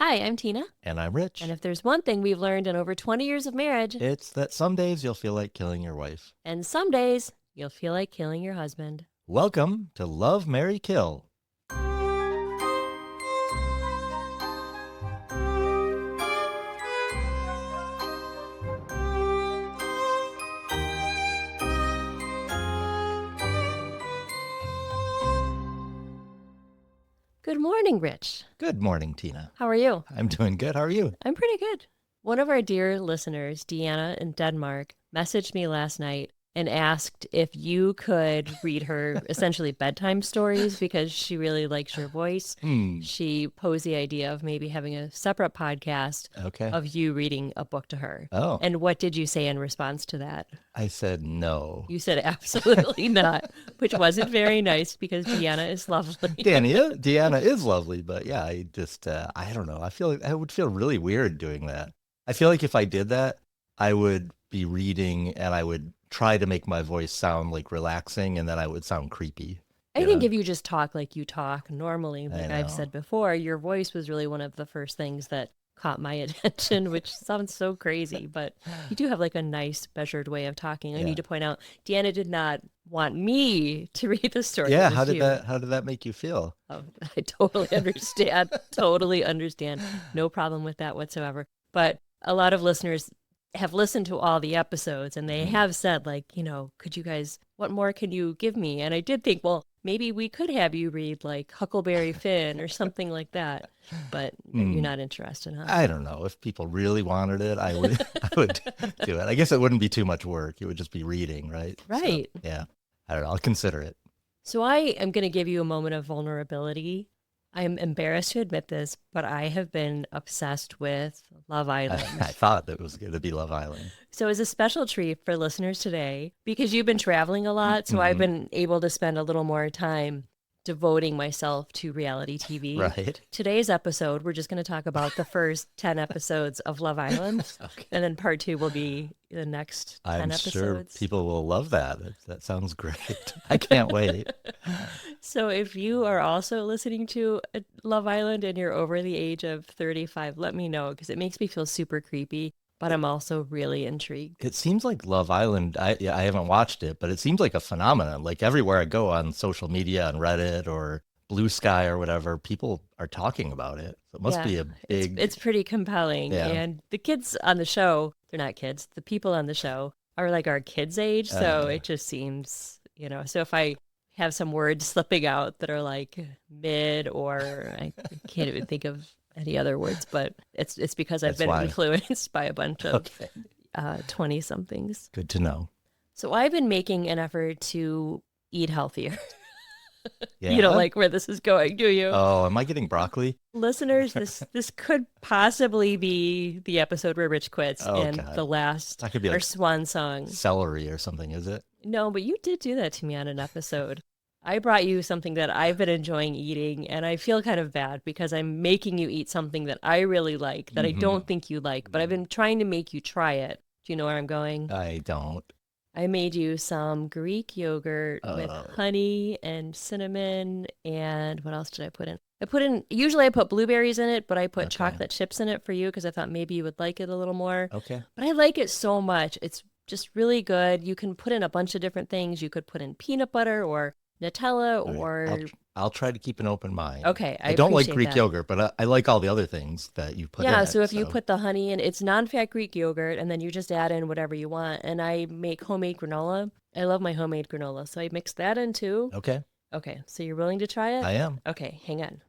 Hi, I'm Tina. And I'm Rich. And if there's one thing we've learned in over 20 years of marriage, It's that some days you'll feel like killing your wife. and some days you'll feel like killing your husband. Welcome to Love, Marry, Kill. Good morning, Rich. Good morning, Tina. How are you? I'm doing good. How are you? I'm pretty good. One of our dear listeners, Deanna in Denmark, messaged me last night and asked if you could read her essentially bedtime stories because she really likes your voice. She posed the idea of maybe having a separate podcast of you reading a book to her. Oh. And what did you say in response to that? I said no. You said absolutely not, which wasn't very nice because Deanna is lovely. Deanna is lovely, but yeah, I don't know. I feel like I would feel really weird doing that. I feel like if I did that, I would be reading and I would try to make my voice sound like relaxing, and then I would sound creepy. I think if you just talk like you talk normally, like I've said before, your voice was really one of the first things that caught my attention, which sounds so crazy, but you do have like a nice measured way of talking. I need to point out, Deanna did not want me to read the story. Yeah, how did that make you feel? Oh, I totally understand. Totally understand. No problem with that whatsoever. But a lot of listeners have listened to all the episodes and they have said, like, could you guys, what more can you give me? And I did think, well, maybe we could have you read like Huckleberry Finn or something like that. But you're not interested, huh? I don't know. If people really wanted it, I would do it. I guess it wouldn't be too much work. It would just be reading, right? Right. So, yeah. I don't know. I'll consider it. So I am going to give you a moment of vulnerability. I'm embarrassed to admit this, but I have been obsessed with Love Island. I thought that it was going to be Love Island. So as a special treat for listeners today, because you've been traveling a lot, so I've been able to spend a little more time devoting myself to reality TV. Right. Today's episode, we're just going to talk about the first 10 episodes of Love Island. Okay. And then part 2 will be the next 10 episodes. I'm sure people will love that. That sounds great. I can't wait. So if you are also listening to Love Island and you're over the age of 35, let me know because it makes me feel super creepy. But I'm also really intrigued. It seems like Love Island, I haven't watched it, but it seems like a phenomenon. Like everywhere I go on social media, on Reddit or Blue Sky or whatever, people are talking about it. So it must be a big... It's pretty compelling. Yeah. And the kids on the show, they're not kids, the people on the show are like our kids' age. So it just seems, so if I have some words slipping out that are like mid or I can't even think of any other words, but it's because I've been influenced by a bunch of 20-somethings. Good to know. So I've been making an effort to eat healthier. Yeah. You don't like where this is going, do you? Oh, am I getting broccoli? Listeners, this could possibly be the episode where Rich quits and the last, that could be like swan song. Celery or something, is it? No, but you did do that to me on an episode. I brought you something that I've been enjoying eating, and I feel kind of bad because I'm making you eat something that I really like, that I don't think you like, but I've been trying to make you try it. Do you know where I'm going? I don't. I made you some Greek yogurt with honey and cinnamon, and what else did I put in? Usually I put blueberries in it, but I put chocolate chips in it for you because I thought maybe you would like it a little more. Okay. But I like it so much. It's just really good. You can put in a bunch of different things. You could put in peanut butter or Nutella or... I'll try to keep an open mind. Okay, I don't like Greek yogurt, but I like all the other things that you put in it. Yeah, so if you put the honey in, it's non-fat Greek yogurt, and then you just add in whatever you want. And I make homemade granola. I love my homemade granola, so I mix that in too. Okay. Okay, so you're willing to try it? I am. Okay, hang on.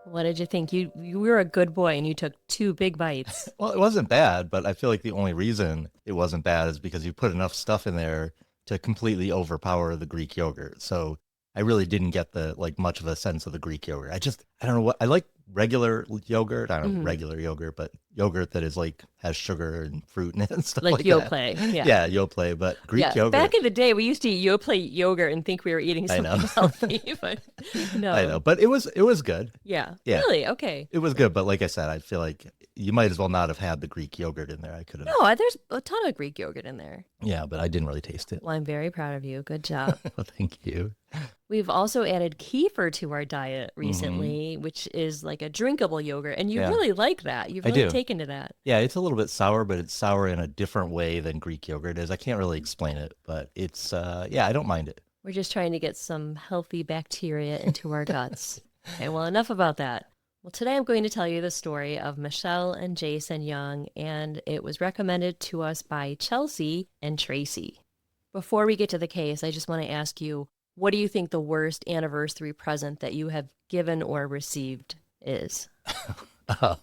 What did you think? You were a good boy and you took 2 big bites. Well, it wasn't bad, but I feel like the only reason it wasn't bad is because you put enough stuff in there to completely overpower the Greek yogurt. So I really didn't get much of a sense of the Greek yogurt. I don't know I like regular yogurt. I don't know, Hmm. regular yogurt, but yogurt that is like has sugar and fruit in it and stuff Like like that. Yoplait. Yeah. Yeah, Yoplait, but Greek Yeah. Back yogurt. in the day, we used to eat Yoplait yogurt and think we were eating I know. something healthy, but I know, no. but it was good. Yeah. Yeah, Really? Okay. it was good. But like I said, I feel like you might as well not have had the Greek yogurt in there. I could have. No, there's a ton of Greek yogurt in there. Yeah, but I didn't really taste it. Well, I'm very proud of you. Good job. Well, thank you. We've also added kefir to our diet Hmm. recently, which is like a drinkable yogurt, and you Yeah, really like that. You've I really do. taken to that. Yeah, it's a little bit sour, but it's sour in a different way than Greek yogurt is. I can't really explain it, but it's yeah, I don't mind it. We're just trying to get some healthy bacteria into our guts. Okay, well, enough about that. Well, today I'm going to tell you the story of Michelle and Jason Young, and it was recommended to us by Chelsea and Tracy. Before we get to the case, I just want to ask you, what do you think the worst anniversary present that you have given or received is? Uh,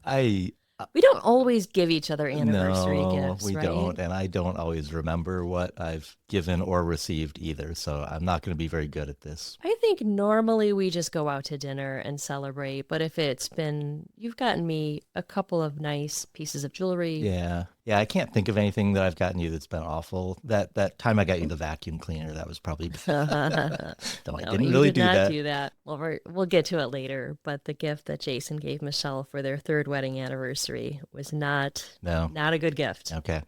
I We don't always give each other anniversary No, gifts, we right? don't, and I don't always remember what I've given or received either, so I'm not going to be very good at this. I think normally we just go out to dinner and celebrate, but if you've gotten me a couple of nice pieces of jewelry. Yeah. Yeah, I can't think of anything that I've gotten you that's been awful. That time I got you the vacuum cleaner, that was probably bad. No, I No, didn't you really did do not that. do that. Well, we'll get to it later, but the gift that Jason gave Michelle for their third wedding anniversary was No. not a good gift. Okay.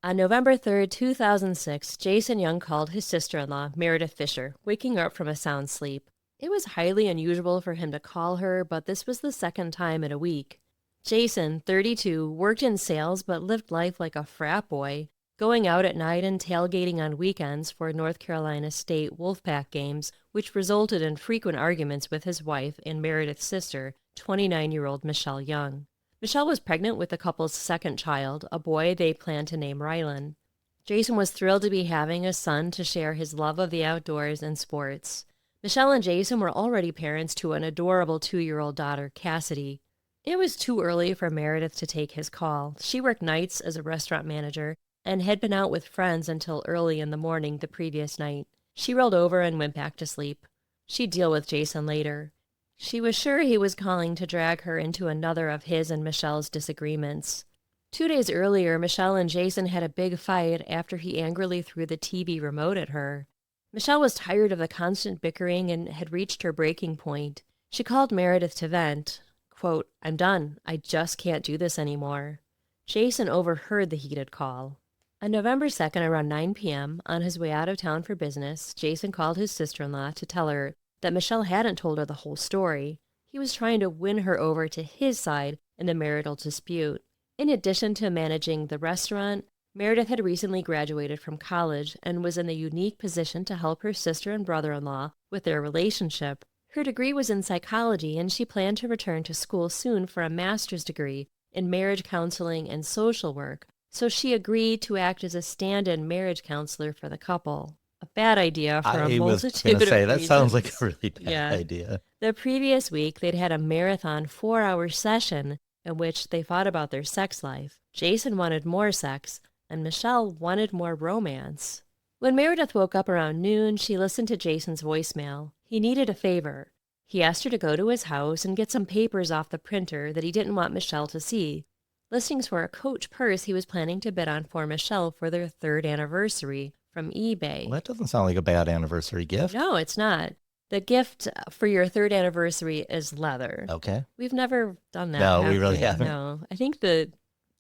On November 3rd, 2006, Jason Young called his sister-in-law, Meredith Fisher, waking her up from a sound sleep. It was highly unusual for him to call her, but this was the second time in a week. Jason, 32, worked in sales but lived life like a frat boy, going out at night and tailgating on weekends for North Carolina State Wolfpack games, which resulted in frequent arguments with his wife and Meredith's sister, 29-year-old Michelle Young. Michelle was pregnant with the couple's second child, a boy they planned to name Rylan. Jason was thrilled to be having a son to share his love of the outdoors and sports. Michelle and Jason were already parents to an adorable 2-year-old daughter, Cassidy. It was too early for Meredith to take his call. She worked nights as a restaurant manager and had been out with friends until early in the morning the previous night. She rolled over and went back to sleep. She'd deal with Jason later. She was sure he was calling to drag her into another of his and Michelle's disagreements. 2 days earlier, Michelle and Jason had a big fight after he angrily threw the TV remote at her. Michelle was tired of the constant bickering and had reached her breaking point. She called Meredith to vent. Quote, "I'm done. I just can't do this anymore." Jason overheard the heated call. On November 2nd, around 9 p.m., on his way out of town for business, Jason called his sister-in-law to tell her that Michelle hadn't told her the whole story. He was trying to win her over to his side in the marital dispute. In addition to managing the restaurant, Meredith had recently graduated from college and was in the unique position to help her sister and brother-in-law with their relationship. Her degree was in psychology, and she planned to return to school soon for a master's degree in marriage counseling and social work, so she agreed to act as a stand-in marriage counselor for the couple. A bad idea for a I was multitude going to say, of that sounds like reasons. a really bad Yeah. idea. The previous week, they'd had a marathon 4-hour session in which they fought about their sex life. Jason wanted more sex, and Michelle wanted more romance. When Meredith woke up around noon, she listened to Jason's voicemail. He needed a favor. He asked her to go to his house and get some papers off the printer that he didn't want Michelle to see. Listings for a Coach purse he was planning to bid on for Michelle for their third anniversary from eBay. Well, that doesn't sound like a bad anniversary gift. No, it's not. The gift for your third anniversary is leather. Okay. We've never done that. No, have we really haven't. No, I think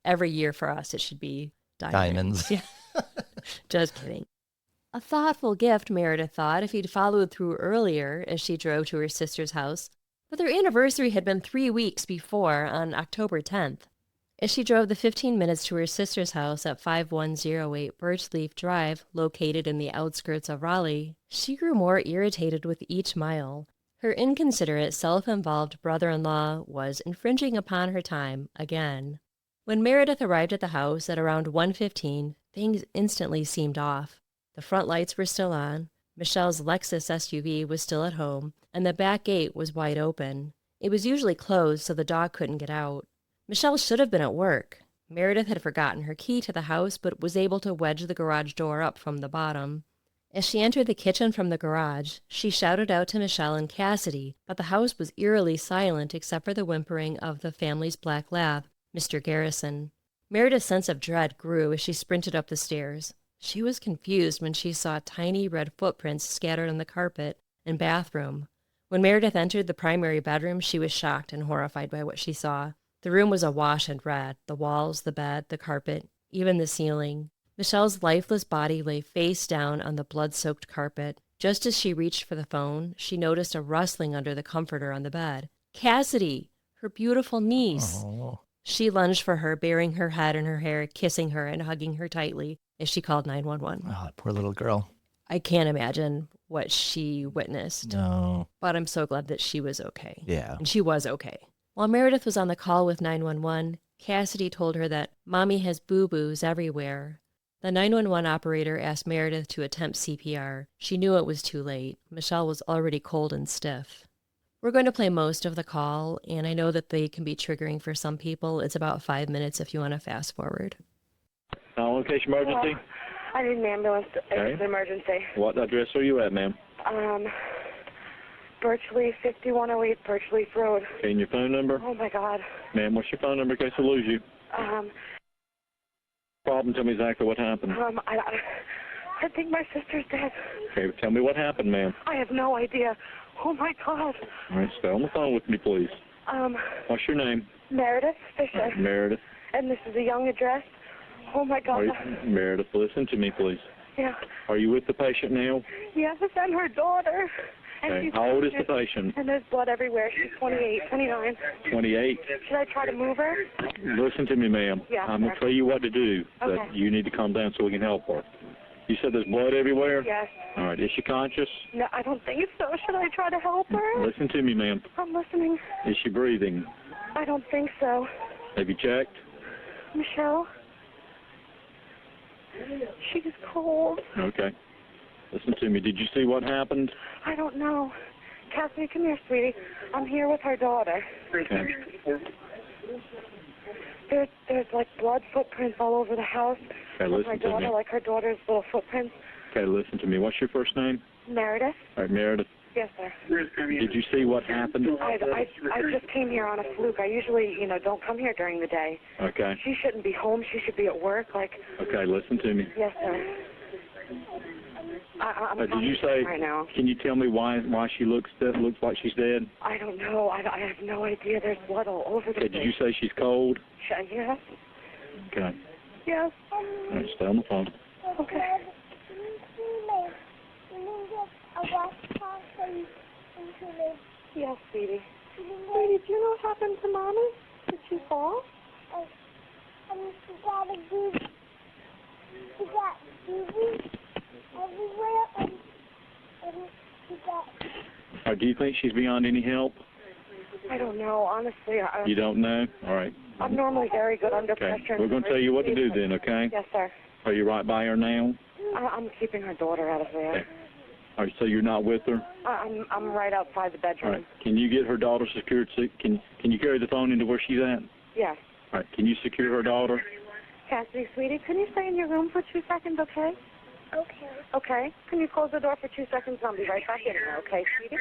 every year for us it should be Diamonds. Yeah. Just kidding. A thoughtful gift, Meredith thought, if he'd followed through earlier as she drove to her sister's house. But their anniversary had been 3 weeks before, on October 10th. As she drove the 15 minutes to her sister's house at 5108 Birchleaf Drive, located in the outskirts of Raleigh, she grew more irritated with each mile. Her inconsiderate, self-involved brother-in-law was infringing upon her time again. When Meredith arrived at the house at around 1:15, things instantly seemed off. The front lights were still on, Michelle's Lexus SUV was still at home, and the back gate was wide open. It was usually closed so the dog couldn't get out. Michelle should have been at work. Meredith had forgotten her key to the house, but was able to wedge the garage door up from the bottom. As she entered the kitchen from the garage, she shouted out to Michelle and Cassidy, but the house was eerily silent except for the whimpering of the family's black lab, Mr. Garrison. Meredith's sense of dread grew as she sprinted up the stairs. She was confused when she saw tiny red footprints scattered on the carpet and bathroom. When Meredith entered the primary bedroom, she was shocked and horrified by what she saw. The room was awash in red, the walls, the bed, the carpet, even the ceiling. Michelle's lifeless body lay face down on the blood-soaked carpet. Just as she reached for the phone, she noticed a rustling under the comforter on the bed. Cassidy, her beautiful niece. Oh. She lunged for her, burying her head in her hair, kissing her and hugging her tightly as she called 911. Oh, poor little girl. I can't imagine what she witnessed. No. But I'm so glad that she was okay. Yeah. And she was okay. While Meredith was on the call with 911, Cassidy told her that Mommy has boo-boos everywhere. The 911 operator asked Meredith to attempt CPR. She knew it was too late. Michelle was already cold and stiff. We're going to play most of the call, and I know that they can be triggering for some people. It's about 5 minutes if you want to fast forward. Location emergency? I need an ambulance. Okay. It's an emergency. What address are you at, ma'am? Birchleaf, 5108 Birchleaf Road. Okay, and your phone number? Oh, my God. Ma'am, what's your phone number in case I lose you? Problem, tell me exactly what happened. I think my sister's dead. Okay, tell me what happened, ma'am. I have no idea. Oh, my God. All right, stay on the phone with me, please. What's your name? Meredith Fisher. Meredith. And this is a young address. Oh, my God. Meredith, listen to me, please. Yeah. Are you with the patient now? Yes, I'm her daughter. Okay. How old is the patient? And there's blood everywhere. She's 28, 29. 28? Should I try to move her? Listen to me, ma'am. Yeah, I'm going to tell you what to do, okay. but you need to calm down so we can help her. You said there's blood everywhere? Yes. All right. Is she conscious? No, I don't think so. Should I try to help her? Listen to me, ma'am. I'm listening. Is she breathing? I don't think so. Have you checked? Michelle? She's cold. Okay. Listen to me. Did you see what happened? I don't know. Cassidy, come here, sweetie. I'm here with her daughter. Okay. There's like blood footprints all over the house. Okay, listen my to daughter, me. like her daughter's little footprints. Okay, listen to me. What's your first name? Meredith? All right, Meredith. Yes, sir. Did you see what happened? I just came here on a fluke. I usually, don't come here during the day. Okay. She shouldn't be home. She should be at work. Okay, listen to me. Yes, sir. I'm Did you say? right now. Can you tell me why she looks like she's dead? I don't know. I have no idea. There's blood all over the place. Did you say she's cold? Yes. Okay. Yes. All right, stay on the phone. Okay. Yes, sweetie. Sweetie, do you know what happened to Mommy? Did she fall? She got a boob. She got boobies everywhere, and she got... Do you think she's beyond any help? I don't know, honestly. You don't know? All right. I'm normally very good under Okay. pressure. We're going to tell you what to do then, okay? Yes, sir. Are you right by her now? I'm keeping her daughter out of there. Okay. All right, so you're not with her? I'm right outside the bedroom. All right. Can you get her daughter secured? Can you carry the phone into where she's at? Yes. All right. Can you secure her daughter? Cassidy, sweetie, can you stay in your room for 2 seconds, okay? Okay. Okay. Can you close the door for 2 seconds? I'll be right back in there, okay, sweetie?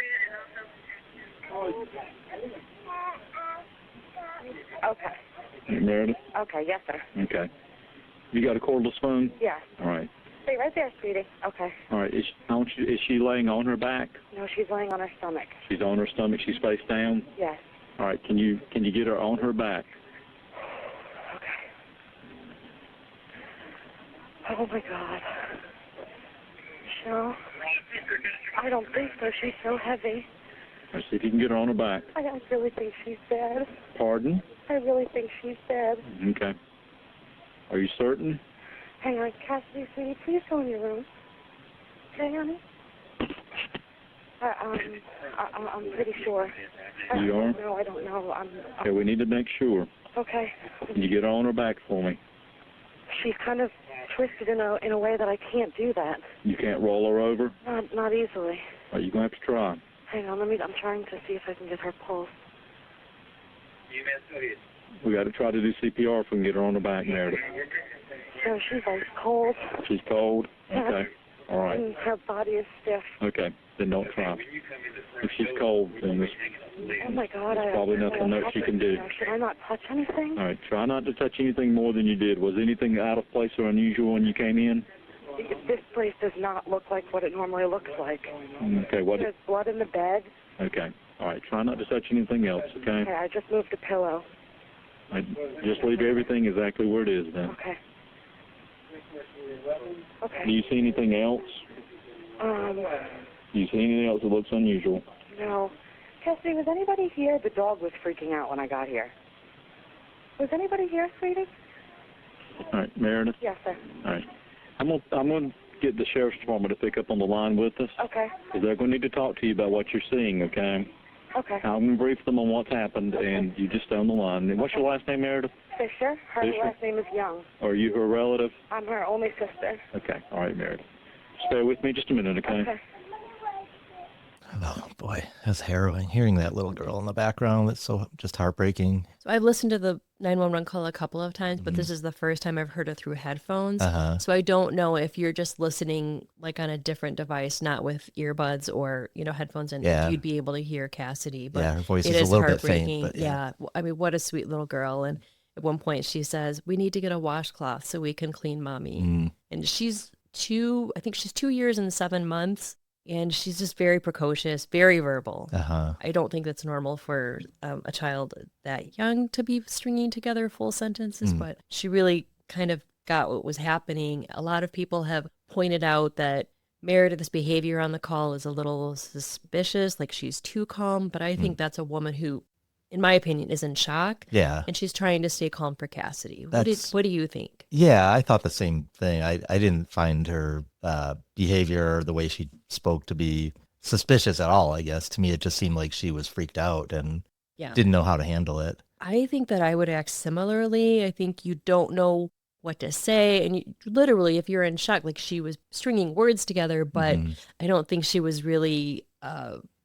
Okay. Meredith? Okay, yes, sir. Okay. You got a cordless phone? Yes. All right. Stay right there, sweetie. Okay. All right. Is she laying on her back? No, she's laying on her stomach. She's on her stomach. She's face down? Yes. All right. Can you get her on her back? Okay. Oh, my God. Michelle? I don't think so. She's so heavy. All right, see if you can get her on her back. I really think she's dead. Pardon? I really think she's dead. Okay. Are you certain? Hang on, Cassidy, sweetie, please go in your room. Okay, honey? I'm pretty sure. You are? No, I don't know. Okay, we need to make sure. Okay. Can you get her on her back for me? She's kind of twisted in a way that I can't do that. You can't roll her over? Not easily. Are you going to have to try? Hang on, I'm trying to see if I can get her pulse. We got to try to do CPR if we can get her on her back, Meredith. So she's cold. She's cold? Okay. All right. And her body is stiff. Okay, then don't try. If she's cold, then there's Oh my God, I probably nothing else you can do. Should I not touch anything? All right, try not to touch anything more than you did. Was anything out of place or unusual when you came in? This place does not look like what it normally looks like. Okay, what? There's blood in the bed. Okay, all right, try not to touch anything else, okay? Okay, I just moved a pillow. All right, just leave everything exactly where it is then. Okay. Do Okay. you see anything else? Do you see anything else that looks unusual? No. Cassidy, was anybody here? The dog was freaking out when I got here. Was anybody here, sweetie? All right, Meredith? Yes, sir. All right. I'm gonna get the sheriff's department to pick up on the line with us. Okay. Because they're going to need to talk to you about what you're seeing, okay? Okay. I'm going to brief them on what's happened, and you just stay on the line. And what's your last name, Meredith? Fisher. Her Fisher? last name is Young. Are you her relative? I'm her only sister. Okay. All right, Meredith. Stay with me just a minute, okay? Okay. Oh boy, that's harrowing. Hearing that little girl in the background, that's so just heartbreaking. So I've listened to the 911 call a couple of times, but this is the first time I've heard it through headphones. So I don't know if you're just listening like on a different device, not with earbuds or, headphones, and Yeah. you'd be able to hear Cassidy. But Yeah, her voice it is a is little bit heartbreaking. faint, but yeah. I mean, what a sweet little girl. And at one point she says, "We need to get a washcloth so we can clean mommy." And she's I think she's 2 years and 7 months. And she's just very precocious, very verbal. I don't think that's normal for a child that young to be stringing together full sentences, but she really kind of got what was happening. A lot of people have pointed out that Meredith's behavior on the call is a little suspicious, like she's too calm, but I think that's a woman who, in my opinion, is in shock. Yeah. And she's trying to stay calm for Cassidy. That's- What do you think? Yeah, I thought the same thing. I didn't find her behavior or the way she spoke to be suspicious at all, I guess. To me, it just seemed like she was freaked out and Yeah. didn't know how to handle it. I think that I would act similarly. I think you don't know what to say. And literally, if you're in shock, like she was stringing words together, but I don't think she was really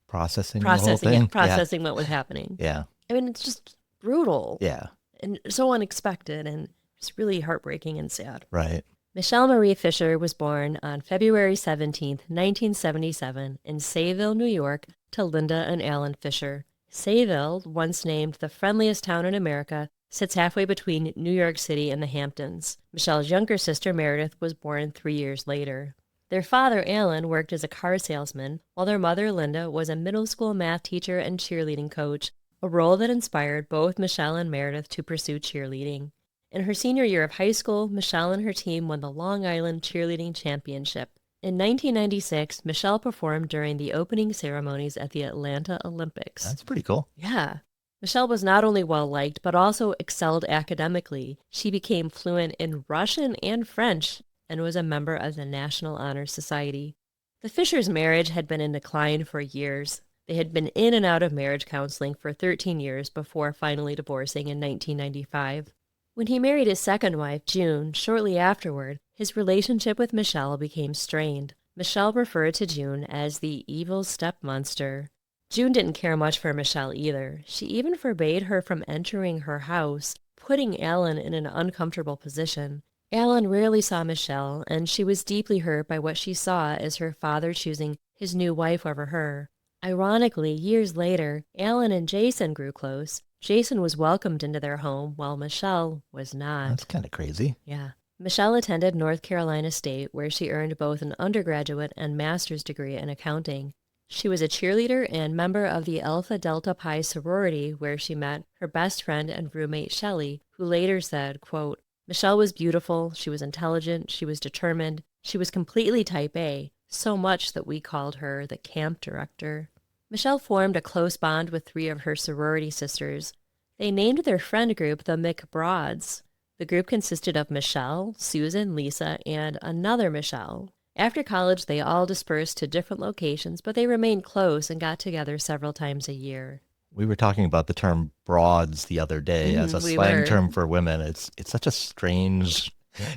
Processing the whole thing. processing what was happening. Yeah. I mean, it's just brutal Yeah. and so unexpected and just really heartbreaking and sad. Right. Michelle Marie Fisher was born on February 17th, 1977 in Sayville, New York, to Linda and Alan Fisher. Sayville, once named the friendliest town in America, sits halfway between New York City and the Hamptons. Michelle's younger sister, Meredith, was born 3 years later. Their father, Alan, worked as a car salesman, while their mother, Linda, was a middle school math teacher and cheerleading coach, a role that inspired both Michelle and Meredith to pursue cheerleading. In her senior year of high school, Michelle and her team won the Long Island Cheerleading Championship. In 1996, Michelle performed during the opening ceremonies at the Atlanta Olympics. That's pretty cool. Yeah. Michelle was not only well-liked, but also excelled academically. She became fluent in Russian and French and was a member of the National Honor Society. The Fishers' marriage had been in decline for years. They had been in and out of marriage counseling for 13 years before finally divorcing in 1995. When he married his second wife, June, shortly afterward, his relationship with Michelle became strained. Michelle referred to June as the evil stepmonster. June didn't care much for Michelle either. She even forbade her from entering her house, putting Alan in an uncomfortable position. Alan rarely saw Michelle, and she was deeply hurt by what she saw as her father choosing his new wife over her. Ironically, years later, Alan and Jason grew close. Jason was welcomed into their home, while Michelle was not. That's kind of crazy. Yeah. Michelle attended North Carolina State, where she earned both an undergraduate and master's degree in accounting. She was a cheerleader and member of the Alpha Delta Pi sorority, where she met her best friend and roommate, Shelley, who later said, quote, "Michelle was beautiful, she was intelligent, she was determined, she was completely type A, so much that we called her the camp director." Michelle formed a close bond with 3 of her sorority sisters. They named their friend group the McBroads. The group consisted of Michelle, Susan, Lisa, and another Michelle. After college, they all dispersed to different locations, but they remained close and got together several times a year. We were talking about the term broads the other day as a we slang were. term for women. It's such a strange,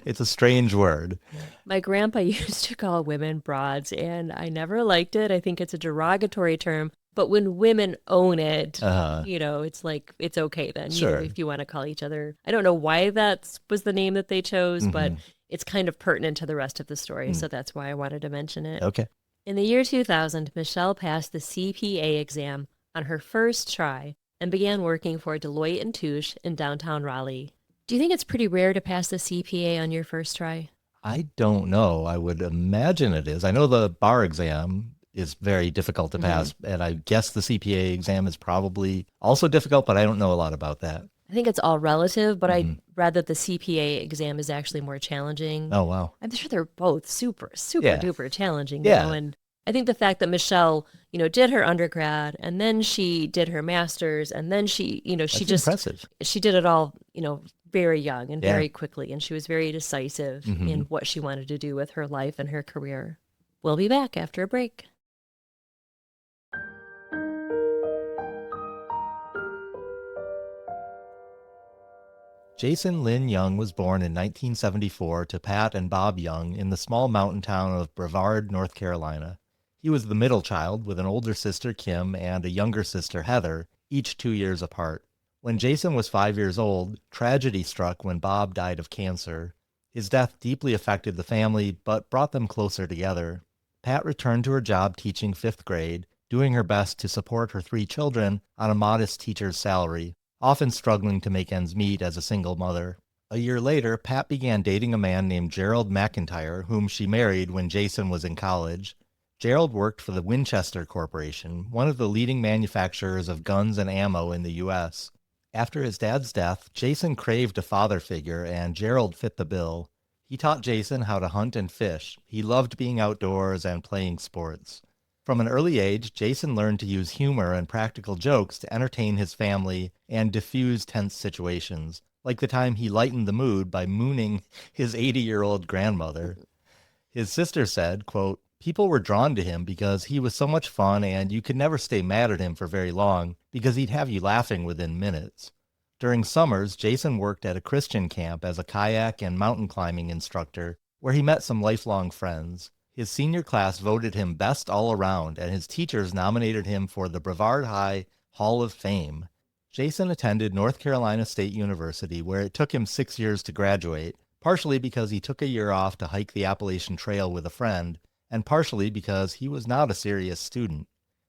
it's a strange word. My grandpa used to call women broads, and I never liked it. I think it's a derogatory term, but when women own it, it's like, it's okay then, Sure. if you want to call each other. I don't know why that was the name that they chose, but it's kind of pertinent to the rest of the story, so that's why I wanted to mention it. Okay. In the year 2000, Michelle passed the CPA exam on her first try and began working for Deloitte & Touche in downtown Raleigh. Do you think it's pretty rare to pass the CPA on your first try? I don't know. I would imagine it is. I know the bar exam is very difficult to pass, and I guess the CPA exam is probably also difficult, but I don't know a lot about that. I think it's all relative, but I'd rather the CPA exam is actually more challenging. Oh, wow. I'm sure they're both super Yeah. duper challenging, Yeah. though. And I think the fact that Michelle, did her undergrad and then she did her master's and then she That's impressive. she did it all, very young and Yeah. very quickly. And she was very decisive in what she wanted to do with her life and her career. We'll be back after a break. Jason Lynn Young was born in 1974 to Pat and Bob Young in the small mountain town of Brevard, North Carolina. He was the middle child with an older sister, Kim, and a younger sister, Heather, each 2 years apart. When Jason was 5 years old, tragedy struck when Bob died of cancer. His death deeply affected the family, but brought them closer together. Pat returned to her job teaching 5th grade, doing her best to support her 3 children on a modest teacher's salary, often struggling to make ends meet as a single mother. A year later, Pat began dating a man named Gerald McIntyre, whom she married when Jason was in college. Gerald worked for the Winchester Corporation, one of the leading manufacturers of guns and ammo in the U.S. After his dad's death, Jason craved a father figure, and Gerald fit the bill. He taught Jason how to hunt and fish. He loved being outdoors and playing sports. From an early age, Jason learned to use humor and practical jokes to entertain his family and diffuse tense situations, like the time he lightened the mood by mooning his 80-year-old grandmother. His sister said, quote, "People were drawn to him because he was so much fun and you could never stay mad at him for very long because he'd have you laughing within minutes." During summers, Jason worked at a Christian camp as a kayak and mountain climbing instructor, where he met some lifelong friends. His senior class voted him best all around, and his teachers nominated him for the Brevard High Hall of Fame. Jason attended North Carolina State University, where it took him 6 years to graduate, partially because he took a year off to hike the Appalachian Trail with a friend, and partially because he was not a serious student.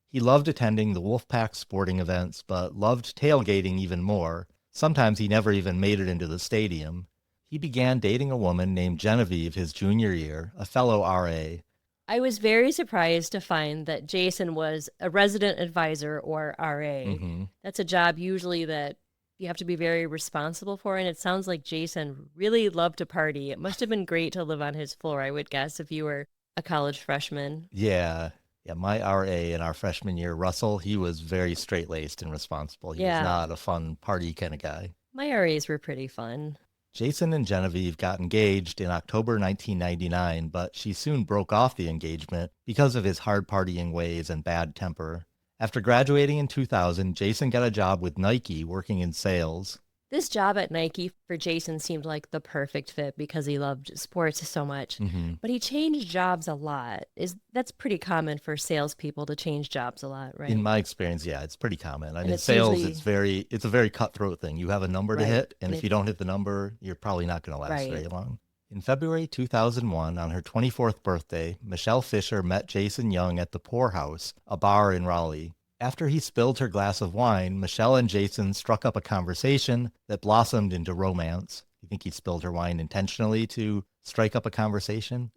He loved attending the Wolfpack sporting events, but loved tailgating even more. Sometimes he never even made it into the stadium. He began dating a woman named Genevieve his junior year, a fellow RA. I was very surprised to find that Jason was a resident advisor, or RA. That's a job usually that you have to be very responsible for, and it sounds like Jason really loved to party. It must have been great to live on his floor, I would guess, if you were a college freshman. Yeah, my RA in our freshman year, Russell, he was very straight-laced and responsible. He was not a fun party kind of guy. My RAs were pretty fun. Jason and Genevieve got engaged in October 1999, but she soon broke off the engagement because of his hard partying ways and bad temper. After graduating in 2000, Jason got a job with Nike working in sales. This job at Nike for Jason seemed like the perfect fit because he loved sports so much. But he changed jobs a lot. That's pretty common for salespeople to change jobs a lot, right? In my experience, yeah, it's pretty common. I mean, it's sales, usually... it's a very cutthroat thing. You have a number to hit, and if you don't hit the number, you're probably not going to last Right. very long. In February 2001, on her 24th birthday, Michelle Fisher met Jason Young at the Pour House, a bar in Raleigh. After he spilled her glass of wine, Michelle and Jason struck up a conversation that blossomed into romance. You think he spilled her wine intentionally to strike up a conversation?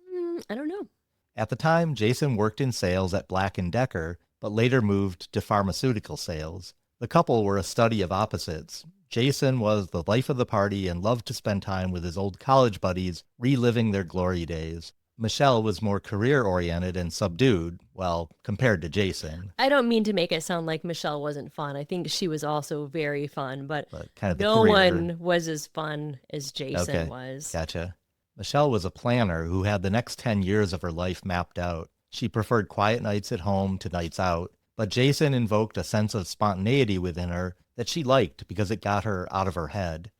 I don't know. At the time, Jason worked in sales at Black & Decker, but later moved to pharmaceutical sales. The couple were a study of opposites. Jason was the life of the party and loved to spend time with his old college buddies, reliving their glory days. Michelle was more career-oriented and subdued, well, compared to Jason. I don't mean to make it sound like Michelle wasn't fun. I think she was also very fun, but kind of no one was as fun as Jason was. Gotcha. Michelle was a planner who had the next 10 years of her life mapped out. She preferred quiet nights at home to nights out, but Jason invoked a sense of spontaneity within her that she liked because it got her out of her head.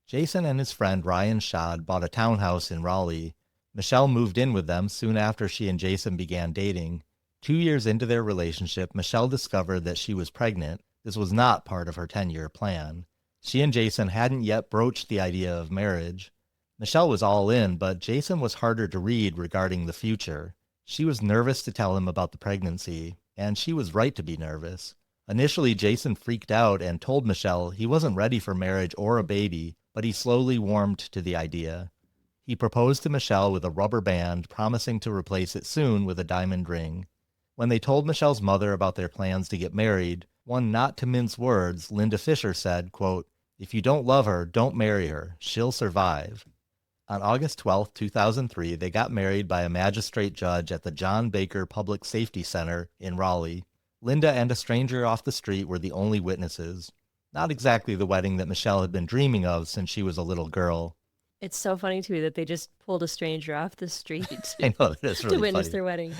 Jason and his friend Ryan Schad bought a townhouse in Raleigh. Michelle moved in with them soon after she and Jason began dating. 2 years into their relationship, Michelle discovered that she was pregnant. This was not part of her 10-year plan. She and Jason hadn't yet broached the idea of marriage. Michelle was all in, but Jason was harder to read regarding the future. She was nervous to tell him about the pregnancy, and she was right to be nervous. Initially, Jason freaked out and told Michelle he wasn't ready for marriage or a baby, but he slowly warmed to the idea. He proposed to Michelle with a rubber band, promising to replace it soon with a diamond ring. When they told Michelle's mother about their plans to get married, one not to mince words, Linda Fisher said, quote, "If you don't love her, don't marry her. She'll survive." On August 12, 2003, they got married by a magistrate judge at the John Baker Public Safety Center in Raleigh. Linda and a stranger off the street were the only witnesses. Not exactly the wedding that Michelle had been dreaming of since she was a little girl. It's so funny to me that they just pulled a stranger off the street I know, that's really to witness funny. their wedding.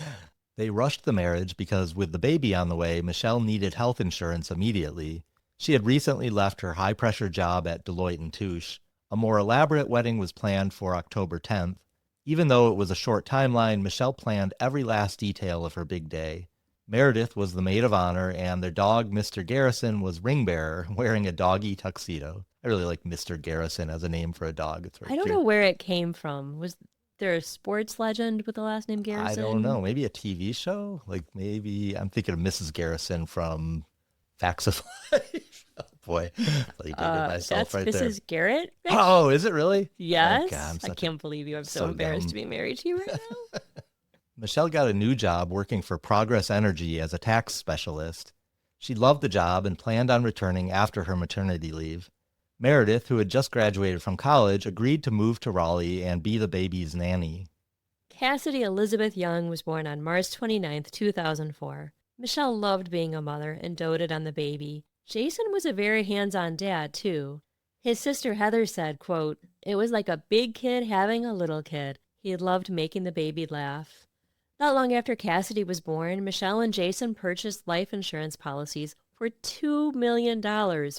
They rushed the marriage because with the baby on the way, Michelle needed health insurance immediately. She had recently left her high-pressure job at Deloitte & Touche. A more elaborate wedding was planned for October 10th. Even though it was a short timeline, Michelle planned every last detail of her big day. Meredith was the maid of honor, and their dog, Mr. Garrison, was ring bearer, wearing a doggy tuxedo. I really like Mr. Garrison as a name for a dog. It's very I don't cute. know where it came from. Was there a sports legend with the last name Garrison? I don't know. Maybe a TV show? Like maybe I'm thinking of Mrs. Garrison from Facts of Life. Oh boy, I dated myself That's right Mrs. Garrett? Oh, is it really? Yes. Oh, God, I can't believe you. I'm so so embarrassed dumb. to be married to you right now. Michelle got a new job working for Progress Energy as a tax specialist. She loved the job and planned on returning after her maternity leave. Meredith, who had just graduated from college, agreed to move to Raleigh and be the baby's nanny. Cassidy Elizabeth Young was born on March 29, 2004. Michelle loved being a mother and doted on the baby. Jason was a very hands-on dad, too. His sister Heather said, quote, "It was like a big kid having a little kid. He loved making the baby laugh." Not long after Cassidy was born, Michelle and Jason purchased life insurance policies for $2 million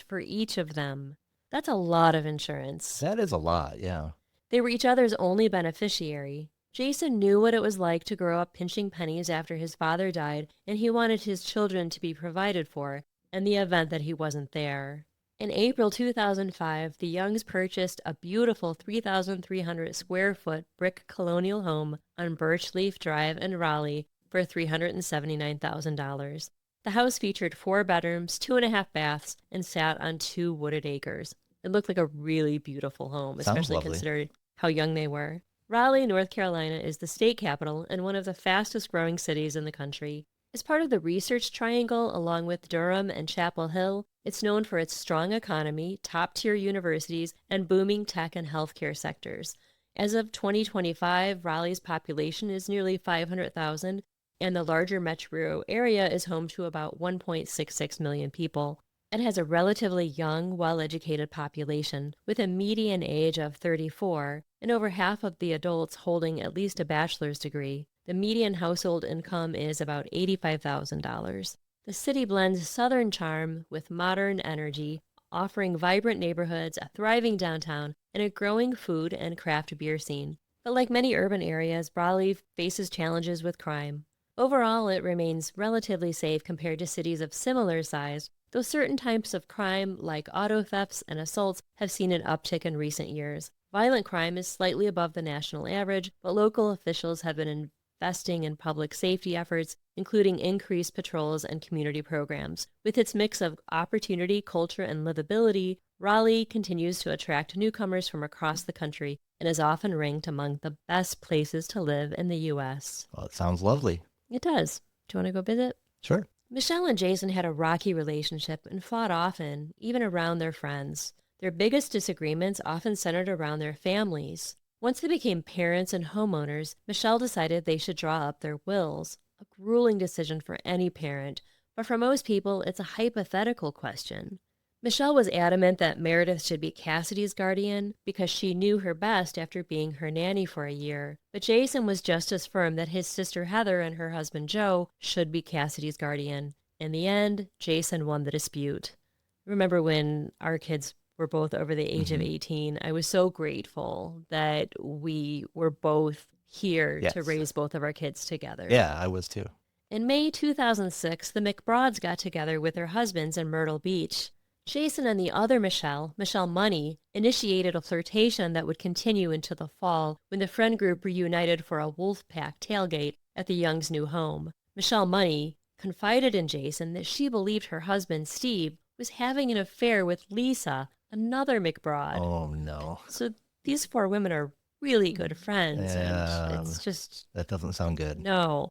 for each of them. That's a lot of insurance. That is a lot, yeah. They were each other's only beneficiary. Jason knew what it was like to grow up pinching pennies after his father died, and he wanted his children to be provided for in the event that he wasn't there. In April 2005, the Youngs purchased a beautiful 3,300 square foot brick colonial home on Birchleaf Drive in Raleigh for $379,000. The house featured 4 bedrooms, 2.5 baths, and sat on 2 wooded acres. It looked like a really beautiful home, Sounds especially lovely. considering how young they were. Raleigh, North Carolina is the state capital and one of the fastest growing cities in the country. As part of the Research Triangle, along with Durham and Chapel Hill, it's known for its strong economy, top-tier universities, and booming tech and healthcare sectors. As of 2025, Raleigh's population is nearly 500,000, and the larger metro area is home to about 1.66 million people. It has a relatively young, well-educated population, with a median age of 34, and over half of the adults holding at least a bachelor's degree. The median household income is about $85,000. The city blends southern charm with modern energy, offering vibrant neighborhoods, a thriving downtown, and a growing food and craft beer scene. But like many urban areas, Raleigh faces challenges with crime. Overall, it remains relatively safe compared to cities of similar size, though certain types of crime, like auto thefts and assaults, have seen an uptick in recent years. Violent crime is slightly above the national average, but local officials have been investing in public safety efforts, including increased patrols and community programs. With its mix of opportunity, culture, and livability, Raleigh continues to attract newcomers from across the country and is often ranked among the best places to live in the U.S. Well, it sounds lovely. It does. Do you want to go visit? Sure. Michelle and Jason had a rocky relationship and fought often, even around their friends. Their biggest disagreements often centered around their families. Once they became parents and homeowners, Michelle decided they should draw up their wills, a grueling decision for any parent, but for most people, it's a hypothetical question. Michelle was adamant that Meredith should be Cassidy's guardian because she knew her best after being her nanny for a year, but Jason was just as firm that his sister Heather and her husband Joe should be Cassidy's guardian. In the end, Jason won the dispute. Remember when our kids were both over the age of 18, I was so grateful that we were both here to raise both of our kids together. Yeah, I was too. In May 2006, the McBroads got together with their husbands in Myrtle Beach. Jason and the other Michelle, Michelle Money, initiated a flirtation that would continue into the fall when the friend group reunited for a Wolfpack tailgate at the Youngs' new home. Michelle Money confided in Jason that she believed her husband, Steve, was having an affair with Lisa, another McBride. Oh, no. So these 4 women are really good friends, and it's just... That doesn't sound good. No.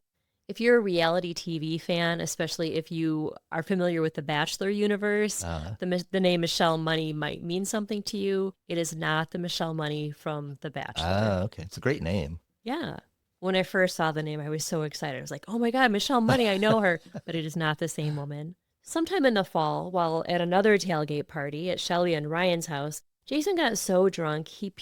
If you're a reality TV fan, especially if you are familiar with the Bachelor universe, the name Michelle Money might mean something to you. It is not the Michelle Money from The Bachelor. Okay. It's a great name. Yeah. When I first saw the name, I was so excited. I was like, oh my God, Michelle Money, I know her. But it is not the same woman. Sometime in the fall, while at another tailgate party at Shelley and Ryan's house, Jason got so drunk he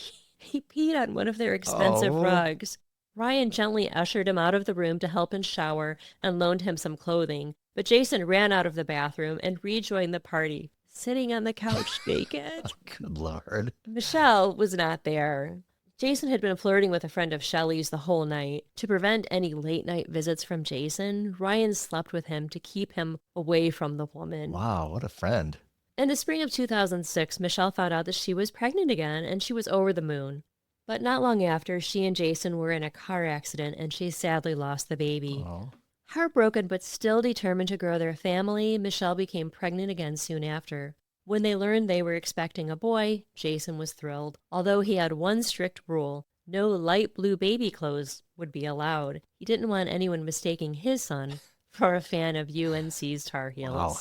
peed on one of their expensive rugs. Ryan gently ushered him out of the room to help him shower and loaned him some clothing, but Jason ran out of the bathroom and rejoined the party, sitting on the couch naked. Oh, good Lord. Michelle was not there. Jason had been flirting with a friend of Shelley's the whole night. To prevent any late-night visits from Jason, Ryan slept with him to keep him away from the woman. Wow, what a friend. In the spring of 2006, Michelle found out that she was pregnant again, and she was over the moon. But not long after, she and Jason were in a car accident, and she sadly lost the baby. Oh. Heartbroken but still determined to grow their family, Michelle became pregnant again soon after. When they learned they were expecting a boy, Jason was thrilled, although he had one strict rule: no light blue baby clothes would be allowed. He didn't want anyone mistaking his son for a fan of UNC's Tar Heels. Wow.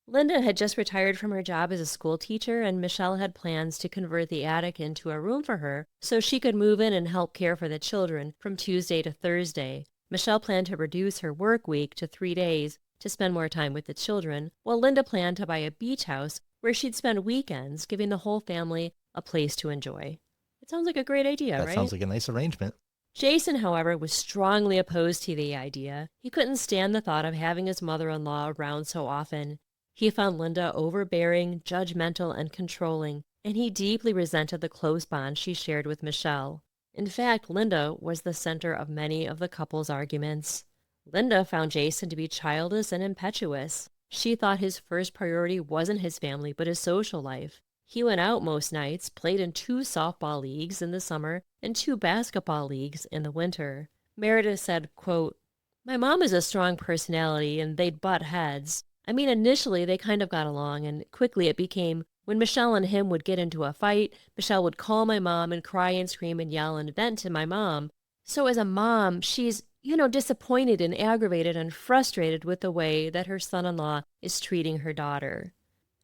Linda had just retired from her job as a school teacher, and Michelle had plans to convert the attic into a room for her so she could move in and help care for the children from Tuesday to Thursday. Michelle planned to reduce her work week to 3 days to spend more time with the children, while Linda planned to buy a beach house where she'd spend weekends, giving the whole family a place to enjoy. It sounds like a great idea, right? That sounds like a nice arrangement. Jason, however, was strongly opposed to the idea. He couldn't stand the thought of having his mother-in-law around so often. He found Linda overbearing, judgmental, and controlling, and he deeply resented the close bond she shared with Michelle. In fact, Linda was the center of many of the couple's arguments. Linda found Jason to be childish and impetuous. She thought his first priority wasn't his family, but his social life. He went out most nights, played in 2 softball leagues in the summer and 2 basketball leagues in the winter. Meredith said, quote, "My mom is a strong personality, and they'd butt heads. I mean, initially they kind of got along, and quickly it became when Michelle and him would get into a fight, Michelle would call my mom and cry and scream and yell and vent to my mom. So as a mom, she's, disappointed and aggravated and frustrated with the way that her son-in-law is treating her daughter."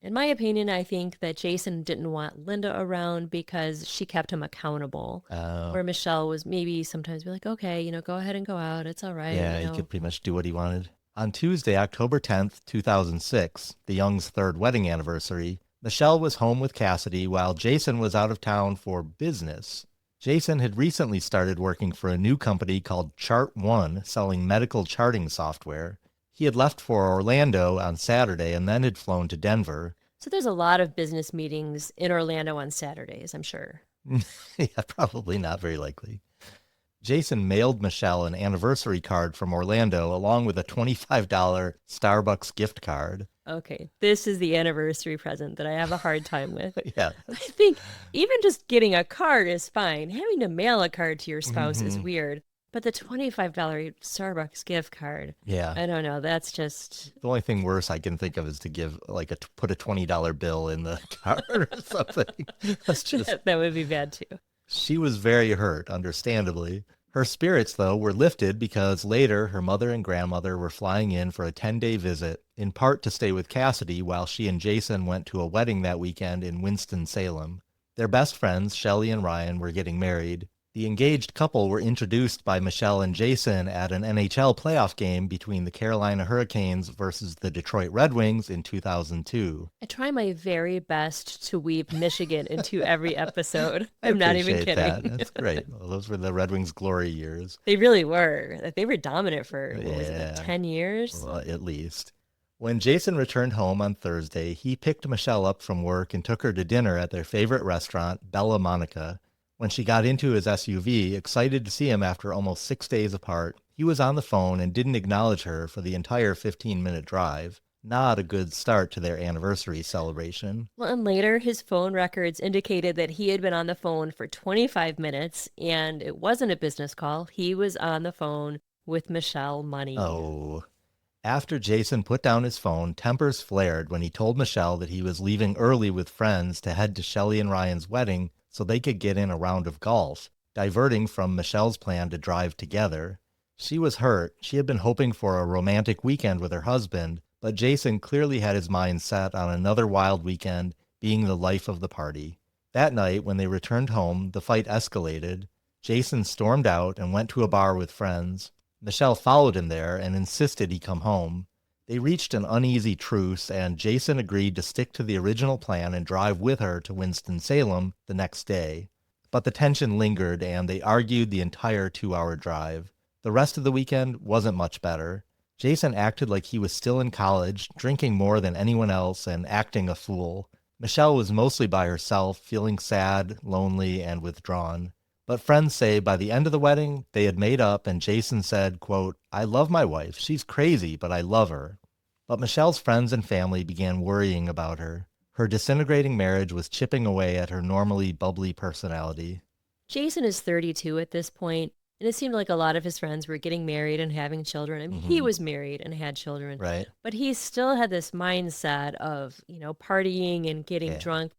In my opinion, I think that Jason didn't want Linda around because she kept him accountable. Where Michelle was maybe sometimes be like, okay, go ahead and go out. It's all right. Yeah, he could pretty much do what he wanted. On Tuesday, October 10th, 2006, the Youngs' 3rd wedding anniversary, Michelle was home with Cassidy while Jason was out of town for business. Jason had recently started working for a new company called Chart One, selling medical charting software. He had left for Orlando on Saturday and then had flown to Denver. So there's a lot of business meetings in Orlando on Saturdays, I'm sure. Yeah, probably not very likely. Jason mailed Michelle an anniversary card from Orlando along with a $25 Starbucks gift card. Okay, this is the anniversary present that I have a hard time with. Yeah. I think even just getting a card is fine. Having to mail a card to your spouse is weird. But the $25 Starbucks gift card, yeah, I don't know. That's just... The only thing worse I can think of is to give, put a $20 bill in the card or something. That's just... That would be bad too. She was very hurt, understandably. Her spirits, though, were lifted because later her mother and grandmother were flying in for a 10-day visit, in part to stay with Cassidy while she and Jason went to a wedding that weekend in Winston-Salem. Their best friends, Shelley and Ryan, were getting married. The engaged couple were introduced by Michelle and Jason at an NHL playoff game between the Carolina Hurricanes versus the Detroit Red Wings in 2002. I try my very best to weave Michigan into every episode. I'm not even kidding. That. That's great. Well, those were the Red Wings' glory years. They really were. They were dominant for, what was it, 10 years? Well, at least. When Jason returned home on Thursday, he picked Michelle up from work and took her to dinner at their favorite restaurant, Bella Monica. When she got into his SUV, excited to see him after almost 6 days apart, he was on the phone and didn't acknowledge her for the entire 15-minute drive. not a good start to their anniversary celebration. Well, and later, his phone records indicated that he had been on the phone for 25 minutes, and it wasn't a business call. He was on the phone with Michelle Money. Oh. After Jason put down his phone, tempers flared when he told Michelle that he was leaving early with friends to head to Shelley and Ryan's wedding so they could get in a round of golf, diverting from Michelle's plan to drive together. She was hurt. She had been hoping for a romantic weekend with her husband, but Jason clearly had his mind set on another wild weekend being the life of the party. That night, when they returned home, the fight escalated. Jason stormed out and went to a bar with friends. Michelle followed him there and insisted he come home. They reached an uneasy truce, and Jason agreed to stick to the original plan and drive with her to Winston-Salem the next day. But the tension lingered, and they argued the entire 2-hour drive. The rest of the weekend wasn't much better. Jason acted like he was still in college, drinking more than anyone else and acting a fool. Michelle was mostly by herself, feeling sad, lonely, and withdrawn. But friends say by the end of the wedding, they had made up, and Jason said, quote, "I love my wife. She's crazy, but I love her." But Michelle's friends and family began worrying about her. Her disintegrating marriage was chipping away at her normally bubbly personality. Jason is 32 at this point, and it seemed like a lot of his friends were getting married and having children. I mean, he was married and had children. Right. But he still had this mindset of, partying and getting drunk.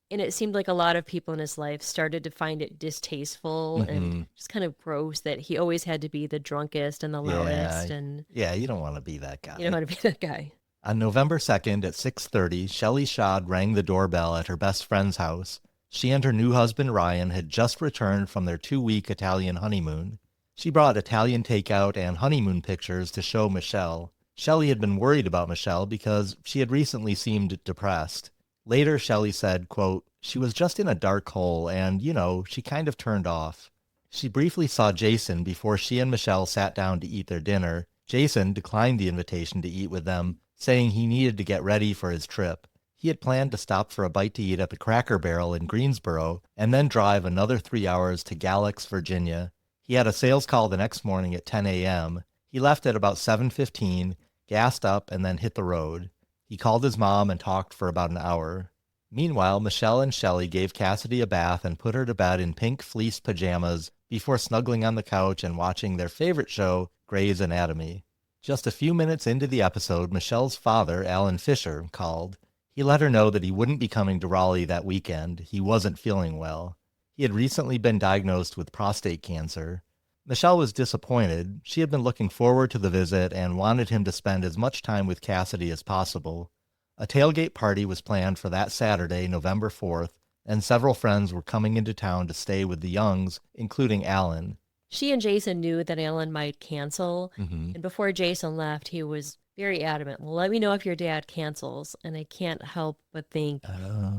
And it seemed like a lot of people in his life started to find it distasteful and just kind of gross that he always had to be the drunkest and the loudest. Yeah, you don't want to be that guy. You don't want to be that guy. On November 2nd at 6:30, Shelley Schad rang the doorbell at her best friend's house. She and her new husband Ryan had just returned from their 2-week Italian honeymoon. She brought Italian takeout and honeymoon pictures to show Michelle. Shelley had been worried about Michelle because she had recently seemed depressed. Later, Shelley said, quote, "She was just in a dark hole and, she kind of turned off." She briefly saw Jason before she and Michelle sat down to eat their dinner. Jason declined the invitation to eat with them, saying he needed to get ready for his trip. He had planned to stop for a bite to eat at the Cracker Barrel in Greensboro and then drive another 3 hours to Galax, Virginia. He had a sales call the next morning at 10 a.m. He left at about 7:15, gassed up, and then hit the road. He called his mom and talked for about an hour. Meanwhile, Michelle and Shelley gave Cassidy a bath and put her to bed in pink fleece pajamas before snuggling on the couch and watching their favorite show, Grey's Anatomy. Just a few minutes into the episode, Michelle's father, Alan Fisher, called. He let her know that he wouldn't be coming to Raleigh that weekend. He wasn't feeling well. He had recently been diagnosed with prostate cancer. Michelle was disappointed. She had been looking forward to the visit and wanted him to spend as much time with Cassidy as possible. A tailgate party was planned for that Saturday, November 4th, and several friends were coming into town to stay with the Youngs, including Alan. She and Jason knew that Alan might cancel, and before Jason left, he was very adamant. "Well, let me know if your dad cancels." And I can't help but think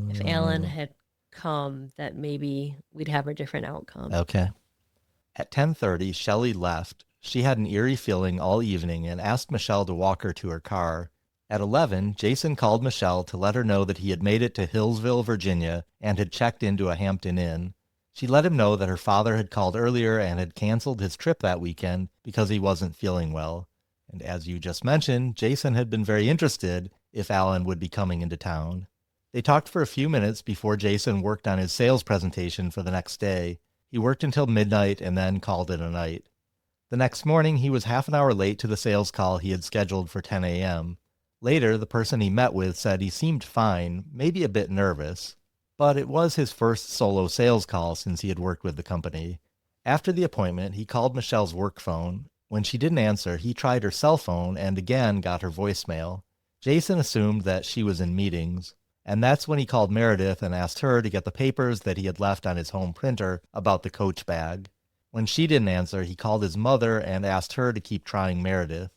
if Alan had come, that maybe we'd have a different outcome. Okay. At 10:30, Shelley left. She had an eerie feeling all evening and asked Michelle to walk her to her car. At 11, Jason called Michelle to let her know that he had made it to Hillsville, Virginia, and had checked into a Hampton Inn. She let him know that her father had called earlier and had canceled his trip that weekend because he wasn't feeling well. And as you just mentioned, Jason had been very interested if Alan would be coming into town. They talked for a few minutes before Jason worked on his sales presentation for the next day. He worked until midnight and then called it a night. The next morning, he was half an hour late to the sales call he had scheduled for 10 a.m. Later, the person he met with said he seemed fine, maybe a bit nervous, but it was his first solo sales call since he had worked with the company. After the appointment, he called Michelle's work phone. When she didn't answer, he tried her cell phone and again got her voicemail. Jason assumed that she was in meetings. And that's when he called Meredith and asked her to get the papers that he had left on his home printer about the Coach bag. When she didn't answer, he called his mother and asked her to keep trying Meredith.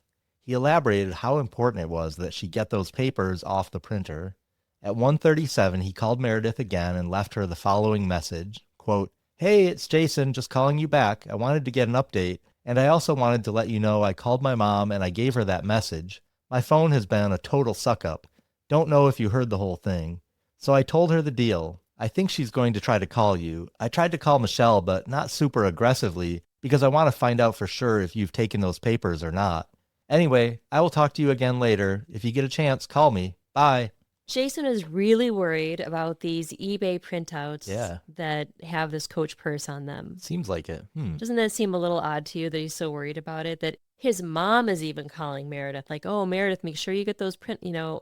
He elaborated how important it was that she get those papers off the printer. At 1:37, he called Meredith again and left her the following message, quote, "Hey, it's Jason, just calling you back. I wanted to get an update, and I also wanted to let you know I called my mom and I gave her that message. My phone has been a total suck-up. Don't know if you heard the whole thing. So I told her the deal. I think she's going to try to call you. I tried to call Michelle, but not super aggressively because I want to find out for sure if you've taken those papers or not. Anyway, I will talk to you again later. If you get a chance, call me. Bye. Jason is really worried about these eBay printouts Yeah. that have this Coach purse on them. Seems like it. Doesn't that seem a little odd to you that he's so worried about it? That his mom is even calling Meredith, like, oh, Meredith, make sure you get those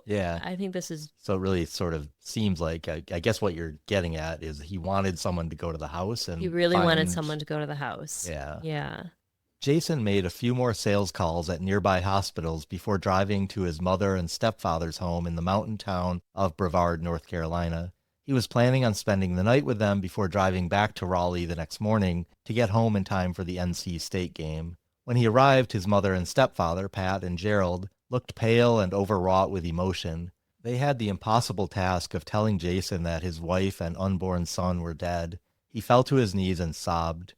Yeah. I think this is... So it really sort of seems like, I guess what you're getting at is he wanted someone to go to the house and He really wanted someone to go to the house. Yeah. Yeah. Jason made a few more sales calls at nearby hospitals before driving to his mother and stepfather's home in the mountain town of Brevard, North Carolina. He was planning on spending the night with them before driving back to Raleigh the next morning to get home in time for the NC State game. When he arrived, his mother and stepfather, Pat and Gerald, looked pale and overwrought with emotion. They had the impossible task of telling Jason that his wife and unborn son were dead. He fell to his knees and sobbed.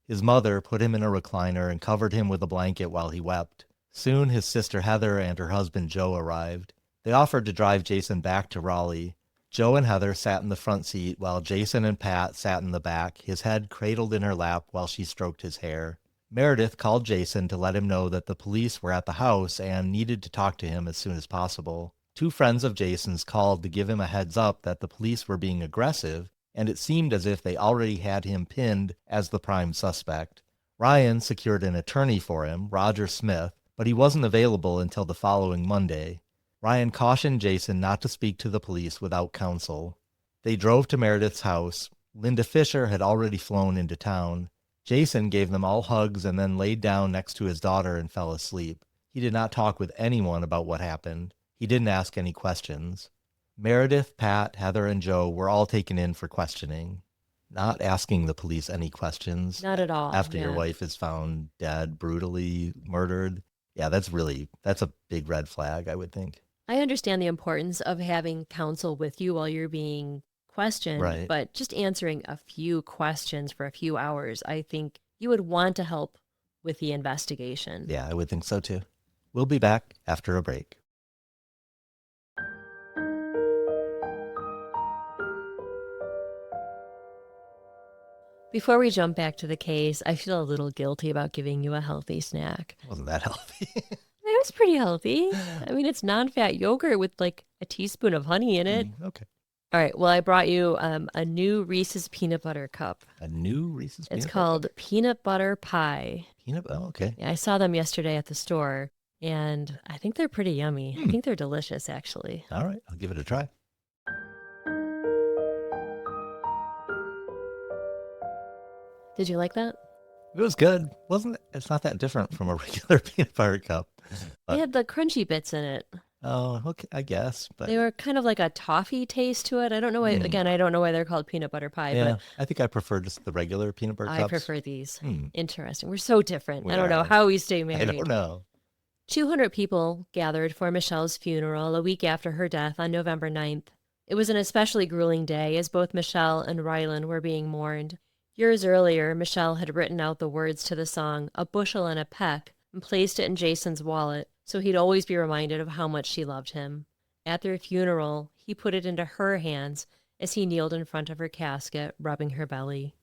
His mother put him in a recliner and covered him with a blanket while he wept. Soon his sister Heather and her husband Joe arrived. They offered to drive Jason back to Raleigh. Joe and Heather sat in the front seat while Jason and Pat sat in the back, his head cradled in her lap while she stroked his hair. Meredith called Jason to let him know that the police were at the house and needed to talk to him as soon as possible. Two friends of Jason's called to give him a heads up that the police were being aggressive, and it seemed as if they already had him pinned as the prime suspect. Ryan secured an attorney for him, Roger Smith, but he wasn't available until the following Monday. Ryan cautioned Jason not to speak to the police without counsel. They drove to Meredith's house. Linda Fisher had already flown into town. Jason gave them all hugs and then laid down next to his daughter and fell asleep. He did not talk with anyone about what happened. He didn't ask any questions. Meredith, Pat, Heather, and Joe were all taken in for questioning. Not asking the police any questions. Not at all. After your wife is found dead, brutally murdered. Yeah, that's a big red flag, I would think. I understand the importance of having counsel with you while you're being questioned, right. But just answering a few questions for a few hours, I think you would want to help with the investigation. Yeah, I would think so too. We'll be back after a break. Before we jump back to the case, I feel a little guilty about giving you a healthy snack. Wasn't that healthy? It was pretty healthy. I mean, it's non-fat yogurt with like a teaspoon of honey in it. Okay. All right. Well, I brought you a new Reese's peanut butter cup. A new Reese's peanut butter cup? It's called Peanut Butter Pie. Oh, okay. Yeah, I saw them yesterday at the store, and I think they're pretty yummy. I think they're delicious, actually. All right. I'll give it a try. Did you like that? It was good. It's not that different from a regular peanut butter cup. But... They had the crunchy bits in it. Oh, okay, I guess. But they were kind of like a toffee taste to it. I don't know why, again, I don't know why they're called peanut butter pie. Yeah, but I think I prefer just the regular peanut butter cups. I prefer these. Interesting. We're so different. I don't know are. how we stay married. I don't know. 200 people gathered for Michelle's funeral a week after her death on November 9th. It was an especially grueling day as both Michelle and Rylan were being mourned. Years earlier, Michelle had written out the words to the song "A Bushel and a Peck" and placed it in Jason's wallet so he'd always be reminded of how much she loved him. At their funeral, he put it into her hands as he kneeled in front of her casket, rubbing her belly.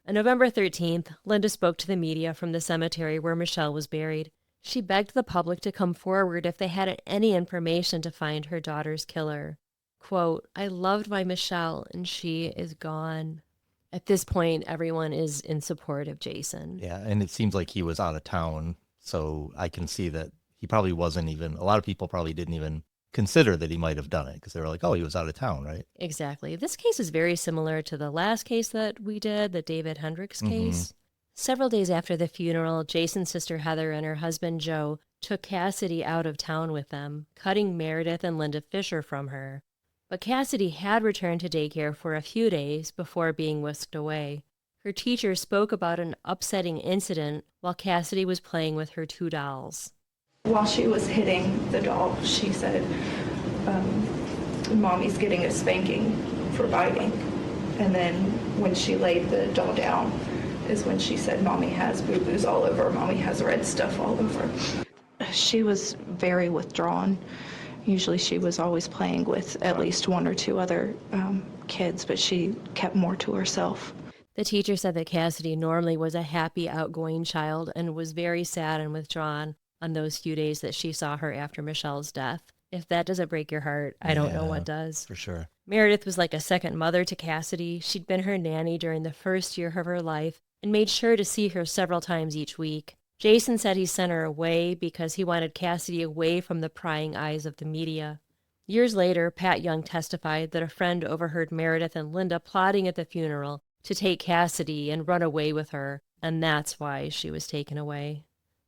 On November 13th, Linda spoke to the media from the cemetery where Michelle was buried. She begged the public to come forward if they had any information to find her daughter's killer. Quote, "I loved my Michelle, and she is gone." At this point, everyone is in support of Jason. Yeah, and it seems like he was out of town, so I can see that he probably wasn't even, a lot of people probably didn't even consider that he might have done it because they were like, oh, he was out of town, right? Exactly. This case is very similar to the last case that we did, the David Hendricks case. Several days after the funeral, Jason's sister Heather and her husband Joe took Cassidy out of town with them, cutting Meredith and Linda Fisher from her. But Cassidy had returned to daycare for a few days before being whisked away. Her teacher spoke about an upsetting incident while Cassidy was playing with her two dolls. While she was hitting the doll, she said, "Mommy's getting a spanking for biting." And then when she laid the doll down is when she said, "Mommy has boo-boos all over. Mommy has red stuff all over." She was very withdrawn. Usually she was always playing with at least one or two other kids, but she kept more to herself. The teacher said that Cassidy normally was a happy, outgoing child and was very sad and withdrawn. on those few days that she saw her after Michelle's death. If that doesn't break your heart, I don't know what does. For sure. Meredith was like a second mother to Cassidy. She'd been her nanny during the first year of her life and made sure to see her several times each week. Jason said he sent her away because he wanted Cassidy away from the prying eyes of the media. Years later, Pat Young testified that a friend overheard Meredith and Linda plotting at the funeral to take Cassidy and run away with her, and that's why she was taken away.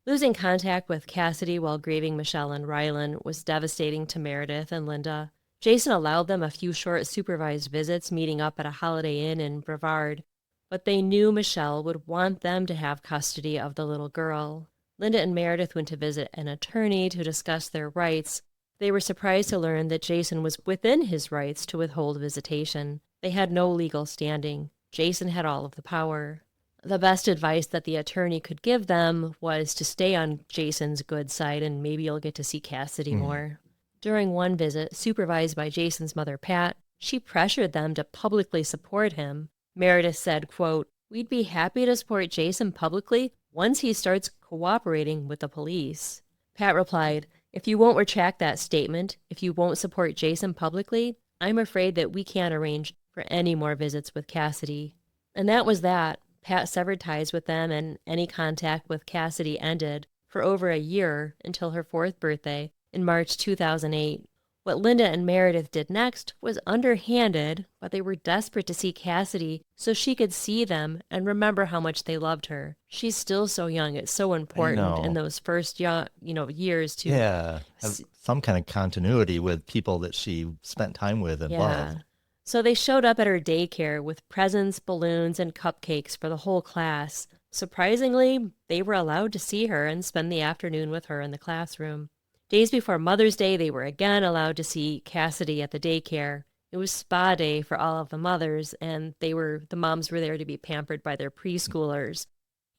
Losing contact with Cassidy while grieving Michelle and Rylan was devastating to Meredith and Linda. Jason allowed them a few short supervised visits, meeting up at a Holiday Inn in Brevard, but they knew Michelle would want them to have custody of the little girl. Linda and Meredith went to visit an attorney to discuss their rights. They were surprised to learn that Jason was within his rights to withhold visitation. They had no legal standing. Jason had all of the power. The best advice that the attorney could give them was to stay on Jason's good side and maybe you'll get to see Cassidy more. During one visit, supervised by Jason's mother, Pat, she pressured them to publicly support him. Meredith said, quote, "We'd be happy to support Jason publicly once he starts cooperating with the police." Pat replied, "If you won't retract that statement, if you won't support Jason publicly, I'm afraid that we can't arrange for any more visits with Cassidy." And that was that. Pat severed ties with them and any contact with Cassidy ended for over a year until her 4th birthday in March 2008. What Linda and Meredith did next was underhanded, but they were desperate to see Cassidy so she could see them and remember how much they loved her. She's still so young. It's so important in those first years to have some kind of continuity with people that she spent time with and loved. So they showed up at her daycare with presents, balloons, and cupcakes for the whole class. Surprisingly, they were allowed to see her and spend the afternoon with her in the classroom. Days before Mother's Day, they were again allowed to see Cassidy at the daycare. It was spa day for all of the mothers, and the moms were there to be pampered by their preschoolers.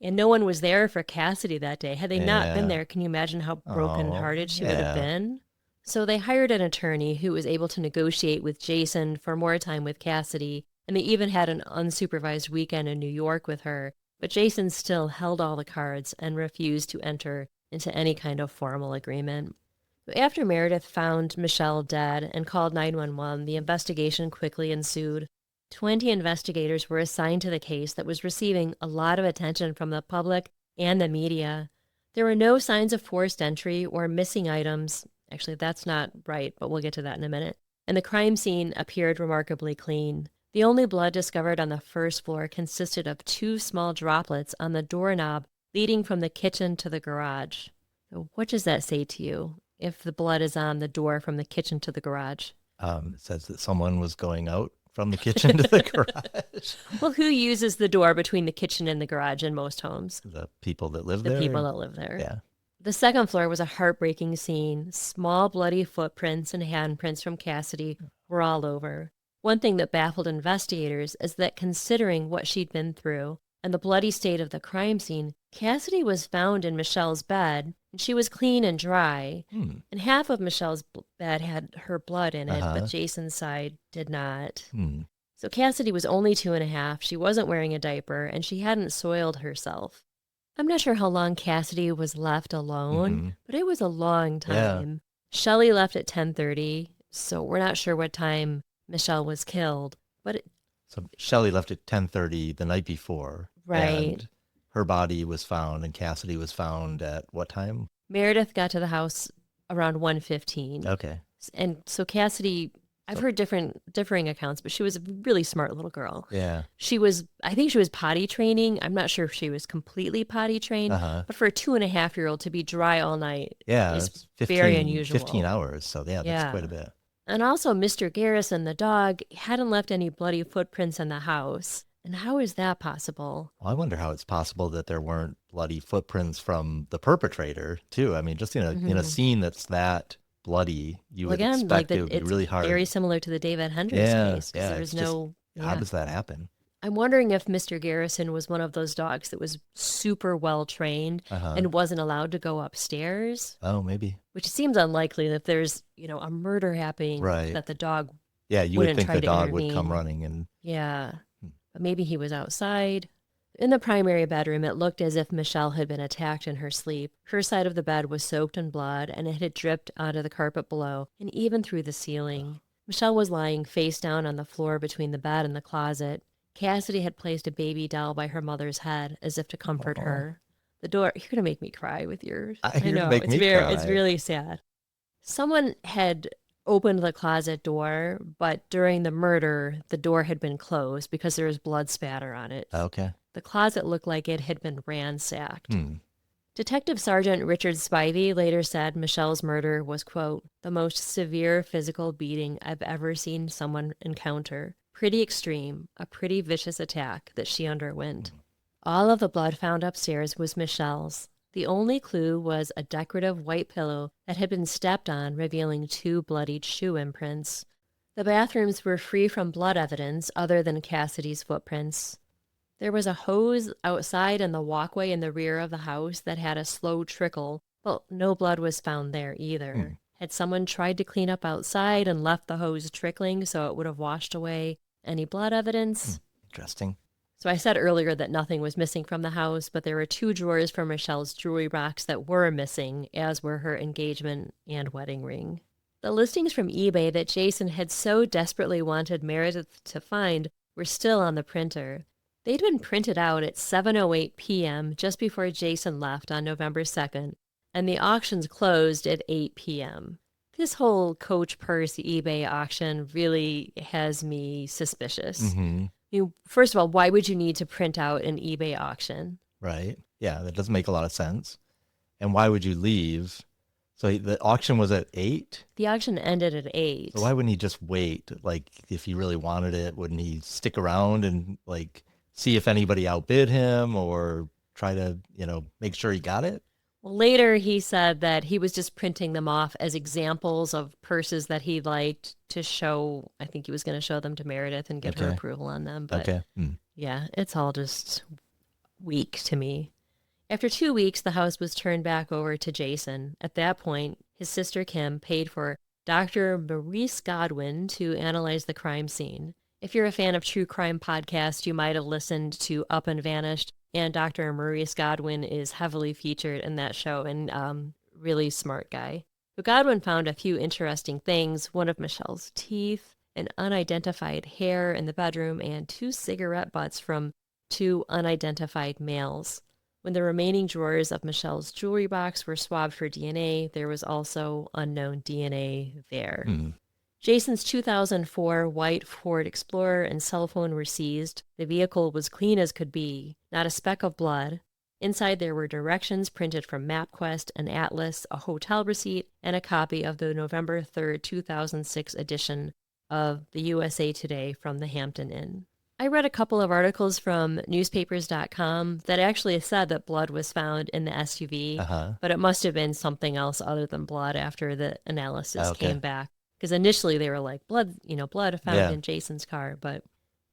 And no one was there for Cassidy that day. Had they not been there, can you imagine how brokenhearted she would have been? So they hired an attorney who was able to negotiate with Jason for more time with Cassidy, and they even had an unsupervised weekend in New York with her. But Jason still held all the cards and refused to enter into any kind of formal agreement. After Meredith found Michelle dead and called 911, the investigation quickly ensued. 20 investigators were assigned to the case that was receiving a lot of attention from the public and the media. There were no signs of forced entry or missing items. Actually, that's not right, but we'll get to that in a minute. And the crime scene appeared remarkably clean. The only blood discovered on the first floor consisted of 2 small droplets on the doorknob leading from the kitchen to the garage. So what does that say to you, if the blood is on the door from the kitchen to the garage? It says that someone was going out from the kitchen to the garage. Well, who uses the door between the kitchen and the garage in most homes? The people that live there? The people that live there. Yeah. The second floor was a heartbreaking scene. Small bloody footprints and handprints from Cassidy were all over. One thing that baffled investigators is that considering what she'd been through and the bloody state of the crime scene, Cassidy was found in Michelle's bed, and she was clean and dry. And half of Michelle's bed had her blood in it, but Jason's side did not. So Cassidy was only 2.5. She wasn't wearing a diaper, and she hadn't soiled herself. I'm not sure how long Cassidy was left alone, but it was a long time. Shelley left at 10:30, so we're not sure what time Michelle was killed. So Shelley left at 10:30 the night before. Right. And her body was found, and Cassidy was found at what time? Meredith got to the house around 1:15. Okay. And so Cassidy, I've heard differing accounts, but she was a really smart little girl. Yeah. I think she was potty training. I'm not sure if she was completely potty trained, but for a 2.5-year-old to be dry all night is 15, very unusual. 15 hours. So that's quite a bit. And also Mr. Garrison, the dog, hadn't left any bloody footprints in the house. And how is that possible? Well, I wonder how it's possible that there weren't bloody footprints from the perpetrator, too. I mean, just in a scene that's that bloody, you would expect it would be really hard. Very similar to the David Hendricks case. Yeah, There's no. How does that happen? I'm wondering if Mr. Garrison was one of those dogs that was super well trained and wasn't allowed to go upstairs. Oh, maybe. Which seems unlikely if there's, a murder happening that the dog you would think the dog intervene. would come running and but maybe he was outside. In the primary bedroom, it looked as if Michelle had been attacked in her sleep. Her side of the bed was soaked in blood, and it had dripped onto the carpet below and even through the ceiling. Michelle was lying face down on the floor between the bed and the closet. Cassidy had placed a baby doll by her mother's head as if to comfort her. The door, you're going to make me cry with yours. I know, make me cry. It's really sad. Someone had opened the closet door, but during the murder, the door had been closed because there was blood spatter on it. Okay. The closet looked like it had been ransacked. Detective Sergeant Richard Spivey later said Michelle's murder was, quote, the most severe physical beating I've ever seen someone encounter. Pretty extreme, a pretty vicious attack that she underwent. All of the blood found upstairs was Michelle's. The only clue was a decorative white pillow that had been stepped on, revealing 2 bloodied shoe imprints. The bathrooms were free from blood evidence other than Cassidy's footprints. There was a hose outside in the walkway in the rear of the house that had a slow trickle, but no blood was found there either. Had someone tried to clean up outside and left the hose trickling so it would have washed away any blood evidence? Interesting. So I said earlier that nothing was missing from the house, but there were 2 drawers from Michelle's jewelry box that were missing, as were her engagement and wedding ring. The listings from eBay that Jason had so desperately wanted Meredith to find were still on the printer. They'd been printed out at 7:08 p.m. just before Jason left on November 2nd, and the auctions closed at 8 p.m. This whole Coach Purse eBay auction really has me suspicious. First of all, why would you need to print out an eBay auction? Right. Yeah, that doesn't make a lot of sense. And why would you leave? So the auction was at 8? The auction ended at 8. So why wouldn't he just wait? Like, if he really wanted it, wouldn't he stick around and, like, see if anybody outbid him or try to, make sure he got it? Well, later he said that he was just printing them off as examples of purses that he liked to show. I think he was going to show them to Meredith and get her approval on them. But yeah, it's all just weak to me. After 2 weeks, the house was turned back over to Jason. At that point, his sister Kim paid for Dr. Maurice Godwin to analyze the crime scene. If you're a fan of true crime podcasts, you might have listened to Up and Vanished, and Dr. Maurice Godwin is heavily featured in that show, and really smart guy. But Godwin found a few interesting things: one of Michelle's teeth, an unidentified hair in the bedroom, and 2 cigarette butts from 2 unidentified males. When the remaining drawers of Michelle's jewelry box were swabbed for DNA, there was also unknown DNA there. Jason's 2004 white Ford Explorer and cell phone were seized. The vehicle was clean as could be, not a speck of blood. Inside there were directions printed from MapQuest, an atlas, a hotel receipt, and a copy of the November 3rd, 2006 edition of the USA Today from the Hampton Inn. I read a couple of articles from newspapers.com that actually said that blood was found in the SUV, but it must have been something else other than blood after the analysis came back. Because initially they were like, blood found in Jason's car, but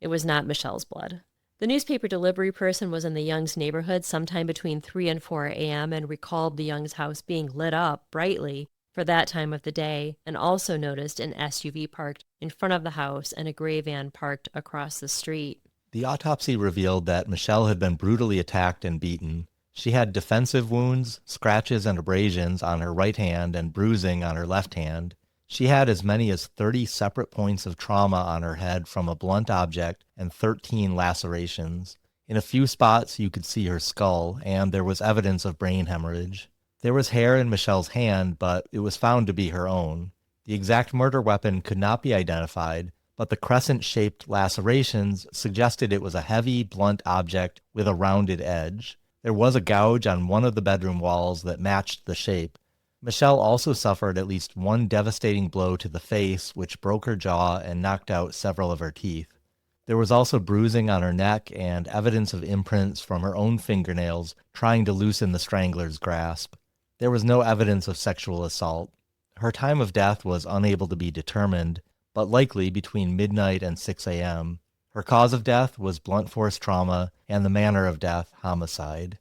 it was not Michelle's blood. The newspaper delivery person was in the Youngs' neighborhood sometime between 3 and 4 a.m. and recalled the Youngs' house being lit up brightly for that time of the day, and also noticed an SUV parked in front of the house and a gray van parked across the street. The autopsy revealed that Michelle had been brutally attacked and beaten. She had defensive wounds, scratches and abrasions on her right hand and bruising on her left hand. She had as many as 30 separate points of trauma on her head from a blunt object and 13 lacerations. In a few spots, you could see her skull, and there was evidence of brain hemorrhage. There was hair in Michelle's hand, but it was found to be her own. The exact murder weapon could not be identified, but the crescent-shaped lacerations suggested it was a heavy, blunt object with a rounded edge. There was a gouge on one of the bedroom walls that matched the shape. Michelle also suffered at least one devastating blow to the face, which broke her jaw and knocked out several of her teeth. There was also bruising on her neck and evidence of imprints from her own fingernails trying to loosen the strangler's grasp. There was no evidence of sexual assault. Her time of death was unable to be determined, but likely between midnight and 6 a.m. Her cause of death was blunt force trauma, and the manner of death, homicide.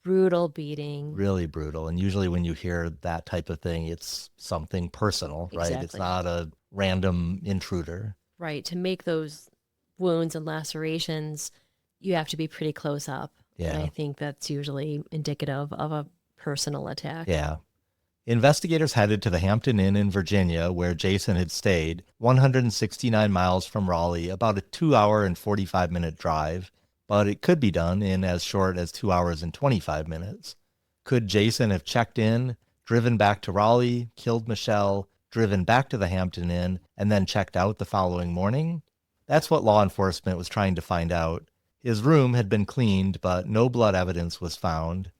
Brutal beating. Really brutal. And usually when you hear that type of thing, it's something personal, right? Exactly. It's not a random intruder. Right. To make those wounds and lacerations you have to be pretty close up. Yeah. And I think that's usually indicative of a personal attack. Yeah. Investigators headed to the Hampton Inn in Virginia, where Jason had stayed, 169 miles from Raleigh, about a 2-hour and 45-minute drive, but it could be done in as short as 2 hours and 25 minutes. Could Jason have checked in, driven back to Raleigh, killed Michelle, driven back to the Hampton Inn, and then checked out the following morning? That's what law enforcement was trying to find out. His room had been cleaned, but no blood evidence was found.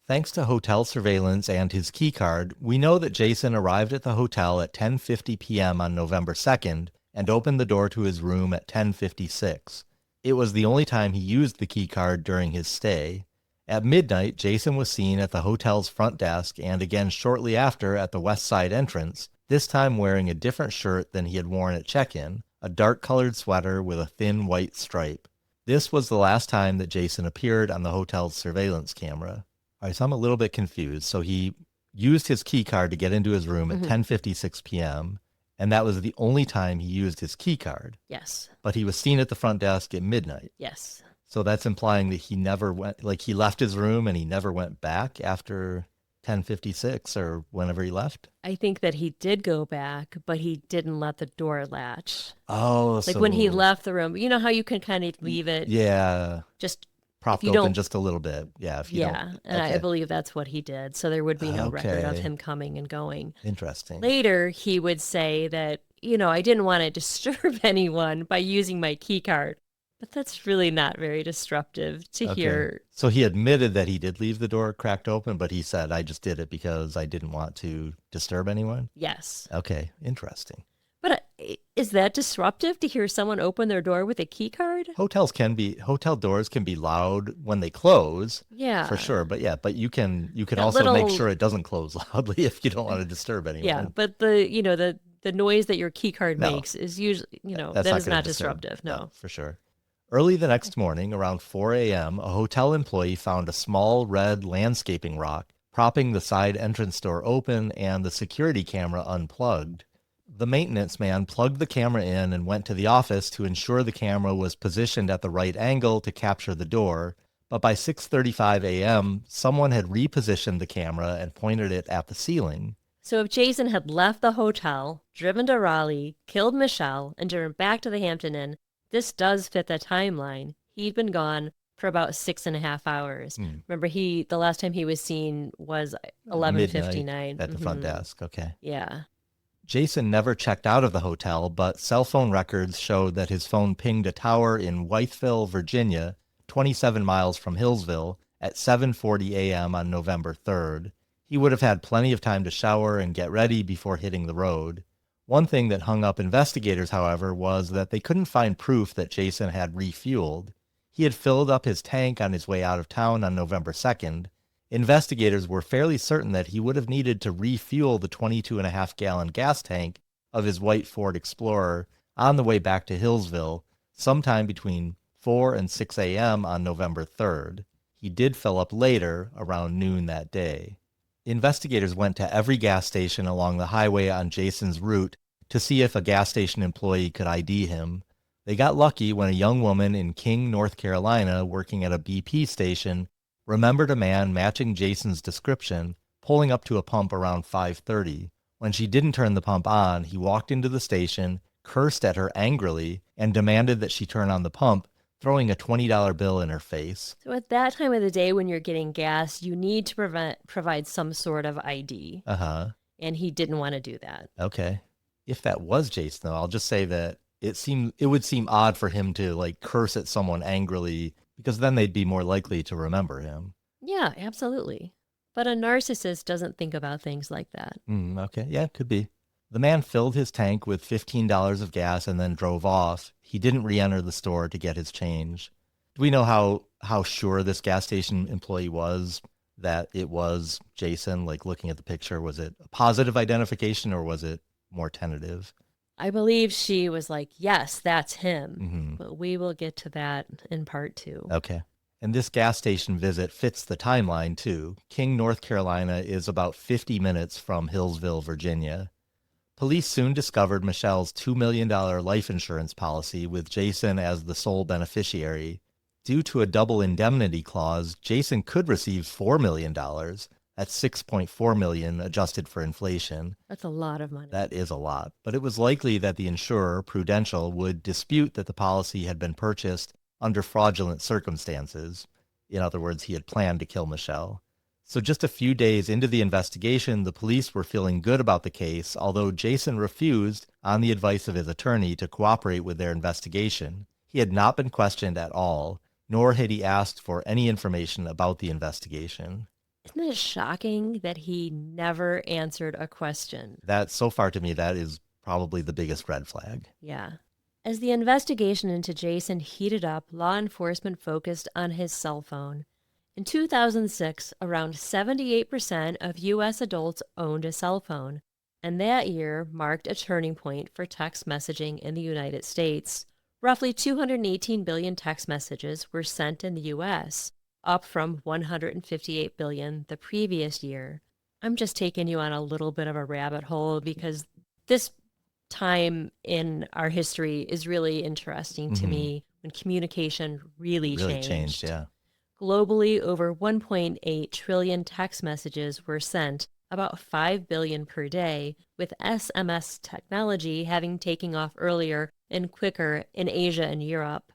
Thanks to hotel surveillance and his keycard, we know that Jason arrived at the hotel at 10:50 p.m. on November 2nd and opened the door to his room at 10:56. It was the only time he used the keycard during his stay. At midnight, Jason was seen at the hotel's front desk and again shortly after at the west side entrance, this time wearing a different shirt than he had worn at check-in, a dark-colored sweater with a thin white stripe. This was the last time that Jason appeared on the hotel's surveillance camera. All right, so I'm a little bit confused. So he used his key card to get into his room at 10:56 p.m., and that was the only time he used his key card. Yes. But he was seen at the front desk at midnight. Yes. So that's implying that he never went, like he left his room and he never went back after 10:56 or whenever he left? I think that he did go back, but he didn't let the door latch. Oh, like when he left the room, you know how you can kind of leave it just propped open just a little bit. Yeah. If you don't. And I believe that's what he did. So there would be no record of him coming and going. Interesting. Later, he would say that, I didn't want to disturb anyone by using my key card. But that's really not very disruptive to hear. So he admitted that he did leave the door cracked open, but he said, I just did it because I didn't want to disturb anyone? Yes. Okay, interesting. But is that disruptive to hear someone open their door with a key card? Hotel doors can be loud when they close. Yeah. For sure. But you can also make sure it doesn't close loudly if you don't want to disturb anyone. Yeah, but the noise that your key card makes is usually, that is not disruptive. No, for sure. Early the next morning, around 4 a.m., a hotel employee found a small red landscaping rock propping the side entrance door open and the security camera unplugged. The maintenance man plugged the camera in and went to the office to ensure the camera was positioned at the right angle to capture the door, but by 6:35 a.m., someone had repositioned the camera and pointed it at the ceiling. So if Jason had left the hotel, driven to Raleigh, killed Michelle, and driven back to the Hampton Inn, this does fit the timeline. He'd been gone for about 6.5 hours. Remember, the last time he was seen was 11:59 at the front desk. Okay. Yeah. Jason never checked out of the hotel, but cell phone records showed that his phone pinged a tower in Wytheville, Virginia, 27 miles from Hillsville, at 7:40 a.m. on November 3rd. He would have had plenty of time to shower and get ready before hitting the road. One thing that hung up investigators, however, was that they couldn't find proof that Jason had refueled. He had filled up his tank on his way out of town on November 2nd. Investigators were fairly certain that he would have needed to refuel the 22.5-gallon gas tank of his white Ford Explorer on the way back to Hillsville sometime between 4 and 6 a.m. on November 3rd. He did fill up later, around noon that day. Investigators went to every gas station along the highway on Jason's route to see if a gas station employee could ID him. They got lucky when a young woman in King, North Carolina, working at a BP station, remembered a man matching Jason's description pulling up to a pump around 5:30. When she didn't turn the pump on, he walked into the station, cursed at her angrily, and demanded that she turn on the pump, throwing a $20 bill in her face. So at that time of the day when you're getting gas, you need to provide some sort of ID. And he didn't want to do that. Okay. If that was Jason, though, I'll just say that it would seem odd for him to curse at someone angrily, because then they'd be more likely to remember him. Yeah, absolutely. But a narcissist doesn't think about things like that. Okay. Yeah, could be. The man filled his tank with $15 of gas and then drove off. He didn't re-enter the store to get his change. Do we know how sure this gas station employee was that it was Jason? Looking at the picture, was it a positive identification or was it more tentative? I believe she was like, yes, that's him. But we will get to that in part 2. Okay. And this gas station visit fits the timeline, too. King, North Carolina is about 50 minutes from Hillsville, Virginia. Police soon discovered Michelle's $2 million life insurance policy with Jason as the sole beneficiary. Due to a double indemnity clause, Jason could receive $4 million. That's $6.4 million adjusted for inflation. That's a lot of money. That is a lot. But it was likely that the insurer, Prudential, would dispute that the policy had been purchased under fraudulent circumstances. In other words, he had planned to kill Michelle. So just a few days into the investigation, the police were feeling good about the case, although Jason refused, on the advice of his attorney, to cooperate with their investigation. He had not been questioned at all, nor had he asked for any information about the investigation. Isn't it shocking that he never answered a question? That, so far to me, that is probably the biggest red flag. Yeah. As the investigation into Jason heated up, law enforcement focused on his cell phone. In 2006, around 78% of U.S. adults owned a cell phone, and that year marked a turning point for text messaging in the United States. Roughly 218 billion text messages were sent in the U.S., up from 158 billion the previous year. I'm just taking you on a little bit of a rabbit hole because this time in our history is really interesting to me when communication really changed. Yeah. Globally, over 1.8 trillion text messages were sent, about 5 billion per day, with SMS technology having taken off earlier and quicker in Asia and Europe.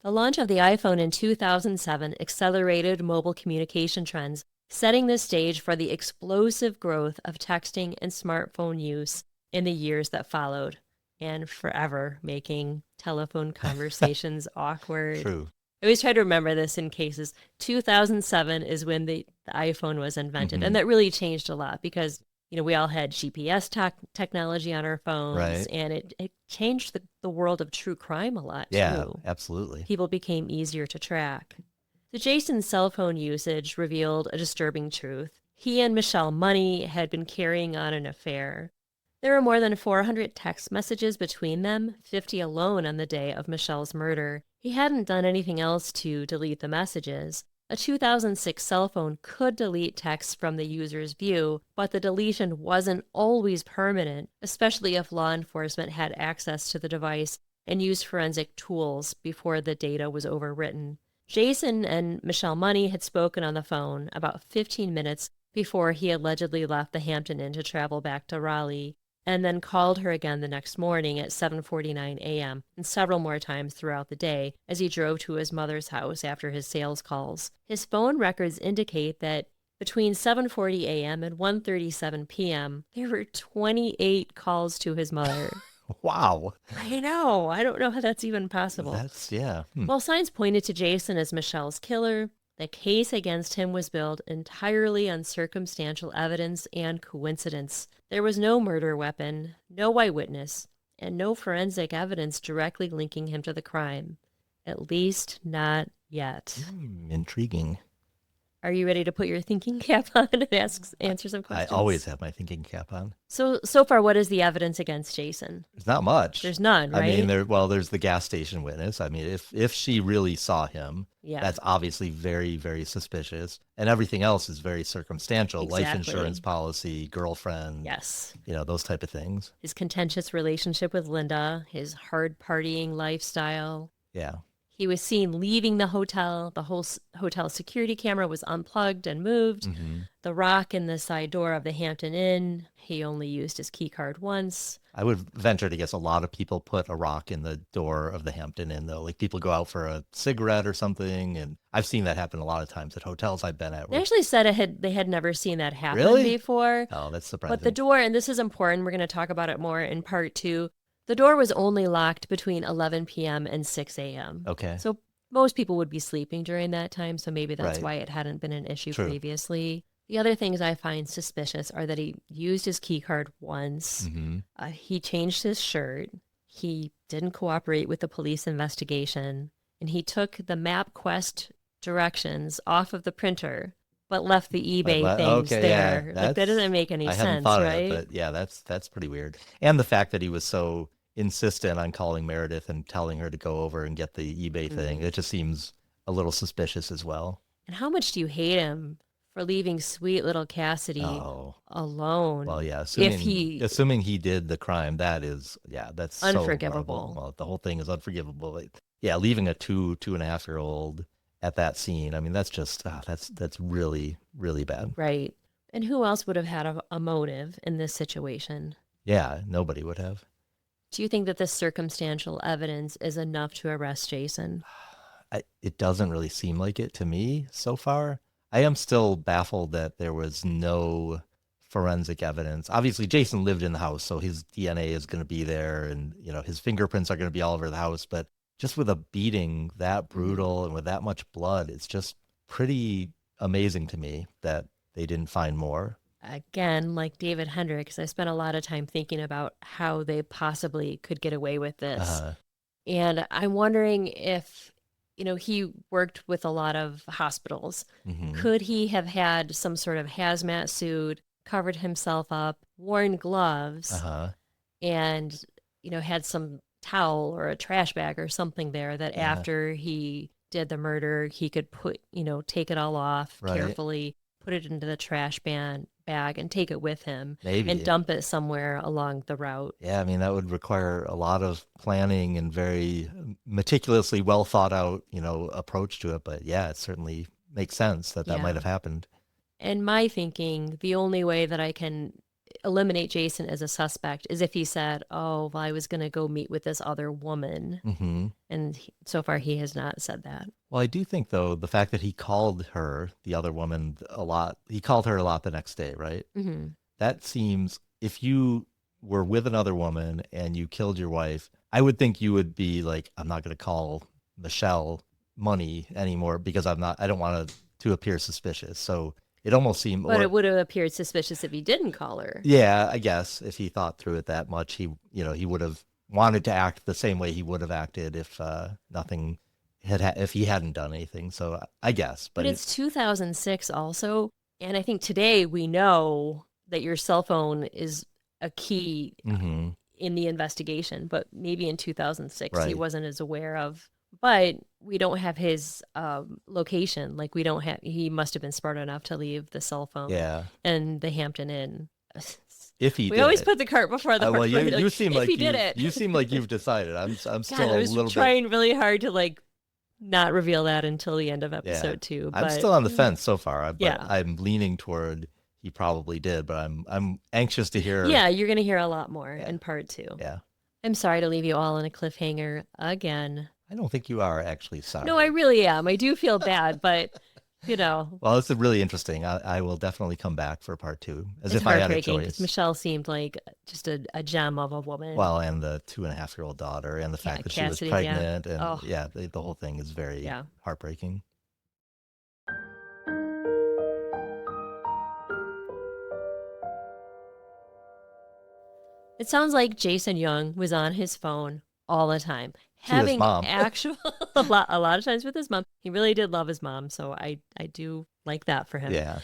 The launch of the iPhone in 2007 accelerated mobile communication trends, setting the stage for the explosive growth of texting and smartphone use in the years that followed, and forever making telephone conversations awkward. True. I always try to remember this in cases. 2007 is when the iPhone was invented, and that really changed a lot because, we all had GPS technology on our phones, right. And it changed the world of true crime a lot, too. Yeah, absolutely. People became easier to track. So Jason's cell phone usage revealed a disturbing truth. He and Michelle Money had been carrying on an affair. There were more than 400 text messages between them, 50 alone on the day of Michelle's murder. He hadn't done anything else to delete the messages. A 2006 cell phone could delete texts from the user's view, but the deletion wasn't always permanent, especially if law enforcement had access to the device and used forensic tools before the data was overwritten. Jason and Michelle Money had spoken on the phone about 15 minutes before he allegedly left the Hampton Inn to travel back to Raleigh, and then called her again the next morning at 7:49 a.m. and several more times throughout the day as he drove to his mother's house after his sales calls. His phone records indicate that between 7:40 a.m. and 1:37 p.m., there were 28 calls to his mother. Wow. I know. I don't know how that's even possible. Yeah. While signs pointed to Jason as Michelle's killer, the case against him was built entirely on circumstantial evidence and coincidence. There was no murder weapon, no eyewitness, and no forensic evidence directly linking him to the crime. At least not yet. Intriguing. Are you ready to put your thinking cap on and answer some questions? I always have my thinking cap on. So far, what is the evidence against Jason? There's not much. There's none, right? I mean, there's the gas station witness. I mean, if she really saw him, that's obviously very, very suspicious. And everything else is very circumstantial. Exactly. Life insurance policy, girlfriend. Yes. Those type of things. His contentious relationship with Linda, his hard partying lifestyle. Yeah. He was seen leaving the hotel. The whole hotel security camera was unplugged and moved. Mm-hmm. The rock in the side door of the Hampton Inn, he only used his key card once. I would venture to guess a lot of people put a rock in the door of the Hampton Inn, though. Like people go out for a cigarette or something, and I've seen that happen a lot of times at hotels I've been at. They actually said they had never seen that happen before. Oh, that's surprising. But the door, and this is important, we're going to talk about it more in part 2. The door was only locked between 11 p.m. and 6 a.m. Okay. So most people would be sleeping during that time, so maybe that's why it hadn't been an issue previously. The other things I find suspicious are that he used his key card once. Mm-hmm. He changed his shirt. He didn't cooperate with the police investigation. And he took the MapQuest directions off of the printer, but left the eBay things there. Yeah, like, that doesn't make any sense, haven't thought right? of it, but yeah, that's pretty weird. And the fact that he was so insistent on calling Meredith and telling her to go over and get the eBay thing, it just seems a little suspicious as well. And how much do you hate him for leaving sweet little Cassidy alone? Well, yeah, assuming he did the crime, that's unforgivable. unforgivable. Well, the whole thing is unforgivable. Yeah, leaving a 2.5 year old at that scene. I mean, that's just that's really, really bad. Right. And who else would have had a motive in this situation? Yeah, nobody would have. Do you think that this circumstantial evidence is enough to arrest Jason? It doesn't really seem like it to me so far. I am still baffled that there was no forensic evidence. Obviously, Jason lived in the house, so his DNA is going to be there, and his fingerprints are going to be all over the house. But just with a beating that brutal and with that much blood, it's just pretty amazing to me that they didn't find more. Again, like David Hendricks, I spent a lot of time thinking about how they possibly could get away with this. And I'm wondering if, he worked with a lot of hospitals. Could he have had some sort of hazmat suit, covered himself up, worn gloves, and, had some towel or a trash bag or something there that after he did the murder, he could put, take it all off carefully, put it into the trash bag and take it with him. Maybe. And dump it somewhere along the route. Yeah, I mean, that would require a lot of planning and very meticulously well thought out, approach to it. But yeah, it certainly makes sense that might have happened. In my thinking, the only way that I can eliminate Jason as a suspect is if he said, oh, well, I was going to go meet with this other woman. And so far he has not said that. Well, I do think, though, the fact that he called her, the other woman, a lot, he called her a lot the next day, right? That seems, if you were with another woman and you killed your wife, I would think you would be like, I'm not going to call Michelle money anymore because I don't want to appear suspicious. So it almost seemed... But it would have appeared suspicious if he didn't call her. Yeah, I guess if he thought through it that much, he would have wanted to act the same way he would have acted if nothing if he hadn't done anything. So I guess. But it's 2006 also. And I think today we know that your cell phone is a key in the investigation. But maybe in 2006 he wasn't as aware of. But we don't have his location. Like he must have been smart enough to leave the cell phone and the Hampton Inn. We always put the cart before the horse. You seem like he did it. You seem like you've decided. I'm still God, a little bit. I was trying really hard to not reveal that until the end of episode 2. But I'm still on the fence so far. But I'm leaning toward he probably did. But I'm anxious to hear. Yeah, you're going to hear a lot more in part 2. Yeah. I'm sorry to leave you all in a cliffhanger again. I don't think you are actually sorry. No, I really am. I do feel bad, but Well, it's really interesting. I will definitely come back for part 2 as if I had a choice. Michelle seemed like just a gem of a woman. Well, and the 2.5-year-old daughter and the fact that Cassidy, she was pregnant. And the whole thing is very heartbreaking. It sounds like Jason Young was on his phone all the time. Having his mom. a lot of times with his mom. He really did love his mom, so I do like that for him. Yeah.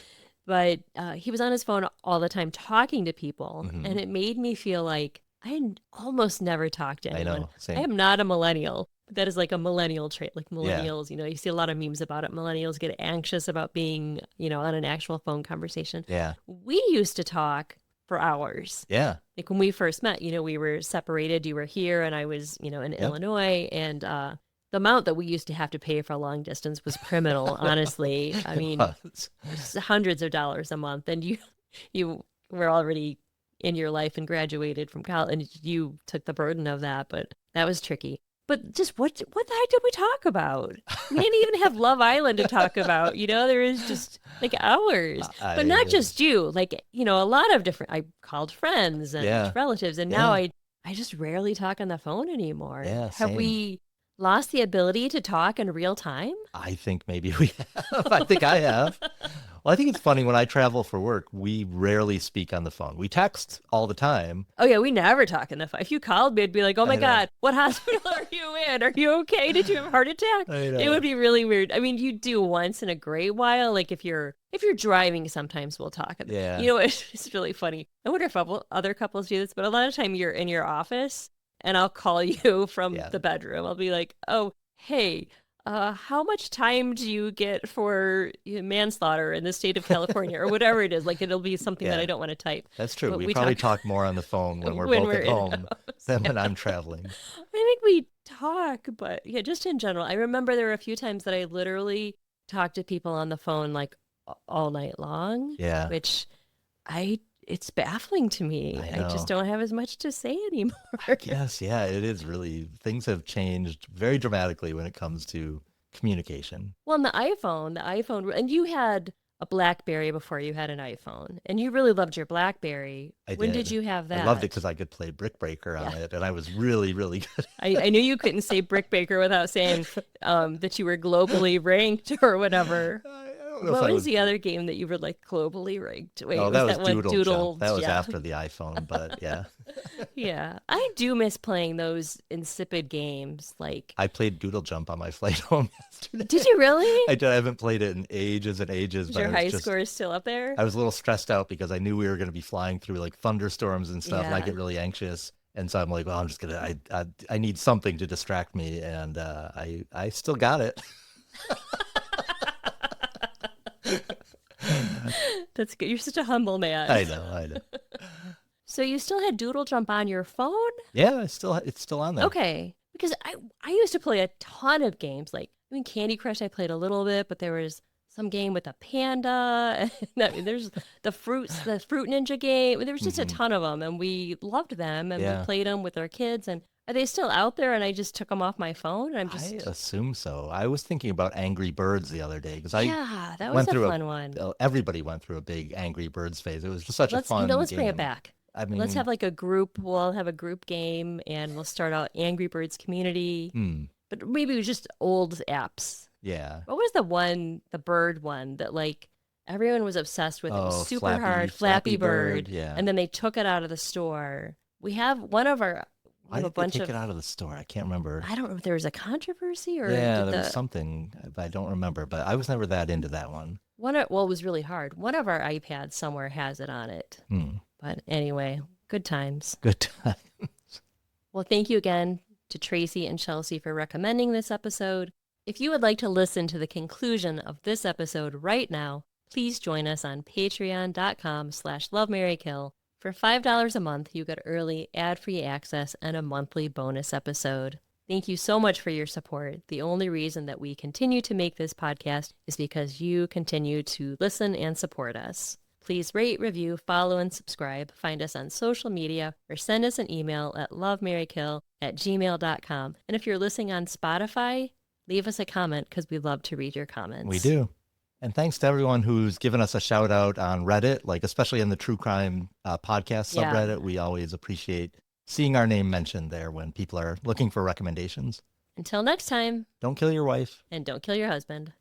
But he was on his phone all the time talking to people, and it made me feel like I almost never talked to anyone. I know, same. I am not a millennial. That is like a millennial trait. Like millennials, you see a lot of memes about it. Millennials get anxious about being, on an actual phone conversation. Yeah. We used to talk for hours. Yeah. Like when we first met, we were separated. You were here and I was, in Illinois. And the amount that we used to have to pay for long distance was criminal, honestly. I mean, hundreds of dollars a month. And you were already in your life and graduated from college and you took the burden of that. But that was tricky. But just what the heck did we talk about? We didn't even have Love Island to talk about. There is just like hours. But not just you. Like, a lot of different, I called friends and relatives. And now I just rarely talk on the phone anymore. Yeah, have we lost the ability to talk in real time? I think maybe we have. I think I have. Well, I think it's funny when I travel for work, we rarely speak on the phone. We text all the time. Oh, yeah, we never talk on the phone. If you called me, I'd be like, oh, my God, what hospital are you in? Are you okay? Did you have a heart attack? It would be really weird. I mean, you do once in a great while. Like if you're driving, sometimes we'll talk. Yeah. It's really funny. I wonder if other couples do this, but a lot of time you're in your office and I'll call you from the bedroom. I'll be like, oh, hey, how much time do you get for manslaughter in the state of California or whatever it is? Like it'll be something that I don't want to type. That's true. We probably talk more on the phone when we're both at home than when I'm traveling. I think we talk, but yeah, just in general. I remember there were a few times that I literally talked to people on the phone like all night long, Yeah, which it's baffling to me. I I just know. don't have as much to say anymore. Yes, yeah, it is really, things have changed very dramatically when it comes to communication. Well, and the iPhone, and you had a BlackBerry before you had an iPhone, and you really loved your BlackBerry. I When did did. you have I loved it that? because I could play Brick Breaker on Yeah. it, and I was really, really good. I knew you couldn't say Brick Baker without saying that you were globally ranked or whatever. I don't know if What I was was. the other game that you were like globally ranked? Wait, Oh, was that was that one Doodle Jump. Doodle? That was Yeah. after the iPhone, but yeah. Yeah. I do miss playing those insipid games. Like, I played Doodle Jump on my flight home yesterday. did you really? I did. I haven't played it in ages and ages, Is but your high score still up there? I was a little stressed out because I knew we were going to be flying through like thunderstorms and stuff, and I Yeah. get really anxious. And so I'm like, well, I'm just gonna. I need something to distract me, and I still got it. That's good. You're such a humble man. I know. I know. So you still had Doodle Jump on your phone? Yeah, it's still on there. Okay. Because I used to play a ton of games. Like, I mean, Candy Crush I played a little bit, but there was some game with a panda. And I mean, there's the Fruit Ninja game. There was just a ton of them, and we loved them, and Yeah. we played them with our kids. And are they still out there? And I just took them off my phone. And I'm I just assume so. I was thinking about Angry Birds the other day because yeah, that was went a through fun one. everybody went through a big Angry Birds phase. It was just such a Let's fun let's bring it game. back. I mean, Let's have like a group. We'll have a group game, and we'll start out Angry Birds community. But maybe it was just old apps. yeah. What was the bird one that like everyone was obsessed with? It was Oh, super hard, Flappy Bird. yeah. And then they took it out of the store. We have one of our, Why we have a did they bunch take of, it out of the store? I can't remember. I don't know if there was a controversy or Yeah, did there was something, but I don't remember. But I was never that into that one. well, it was really hard. One of our iPads somewhere has it on it. But anyway, good times. Good time. Well, thank you again to Tracy and Chelsea for recommending this episode. If you would like to listen to the conclusion of this episode right now, please join us on patreon.com/lovemarrykill. For $5 a month, you get early ad-free access and a monthly bonus episode. Thank you so much for your support. The only reason that we continue to make this podcast is because you continue to listen and support us. Please rate, review, follow, and subscribe. Find us on social media or send us an email at lovemarrykill@gmail.com. And if you're listening on Spotify, leave us a comment because we love to read your comments. We do. And thanks to everyone who's given us a shout out on Reddit, like especially in the true crime podcast Yeah. subreddit. We always appreciate seeing our name mentioned there when people are looking for recommendations. Until next time, Don't kill your wife. and don't kill your husband.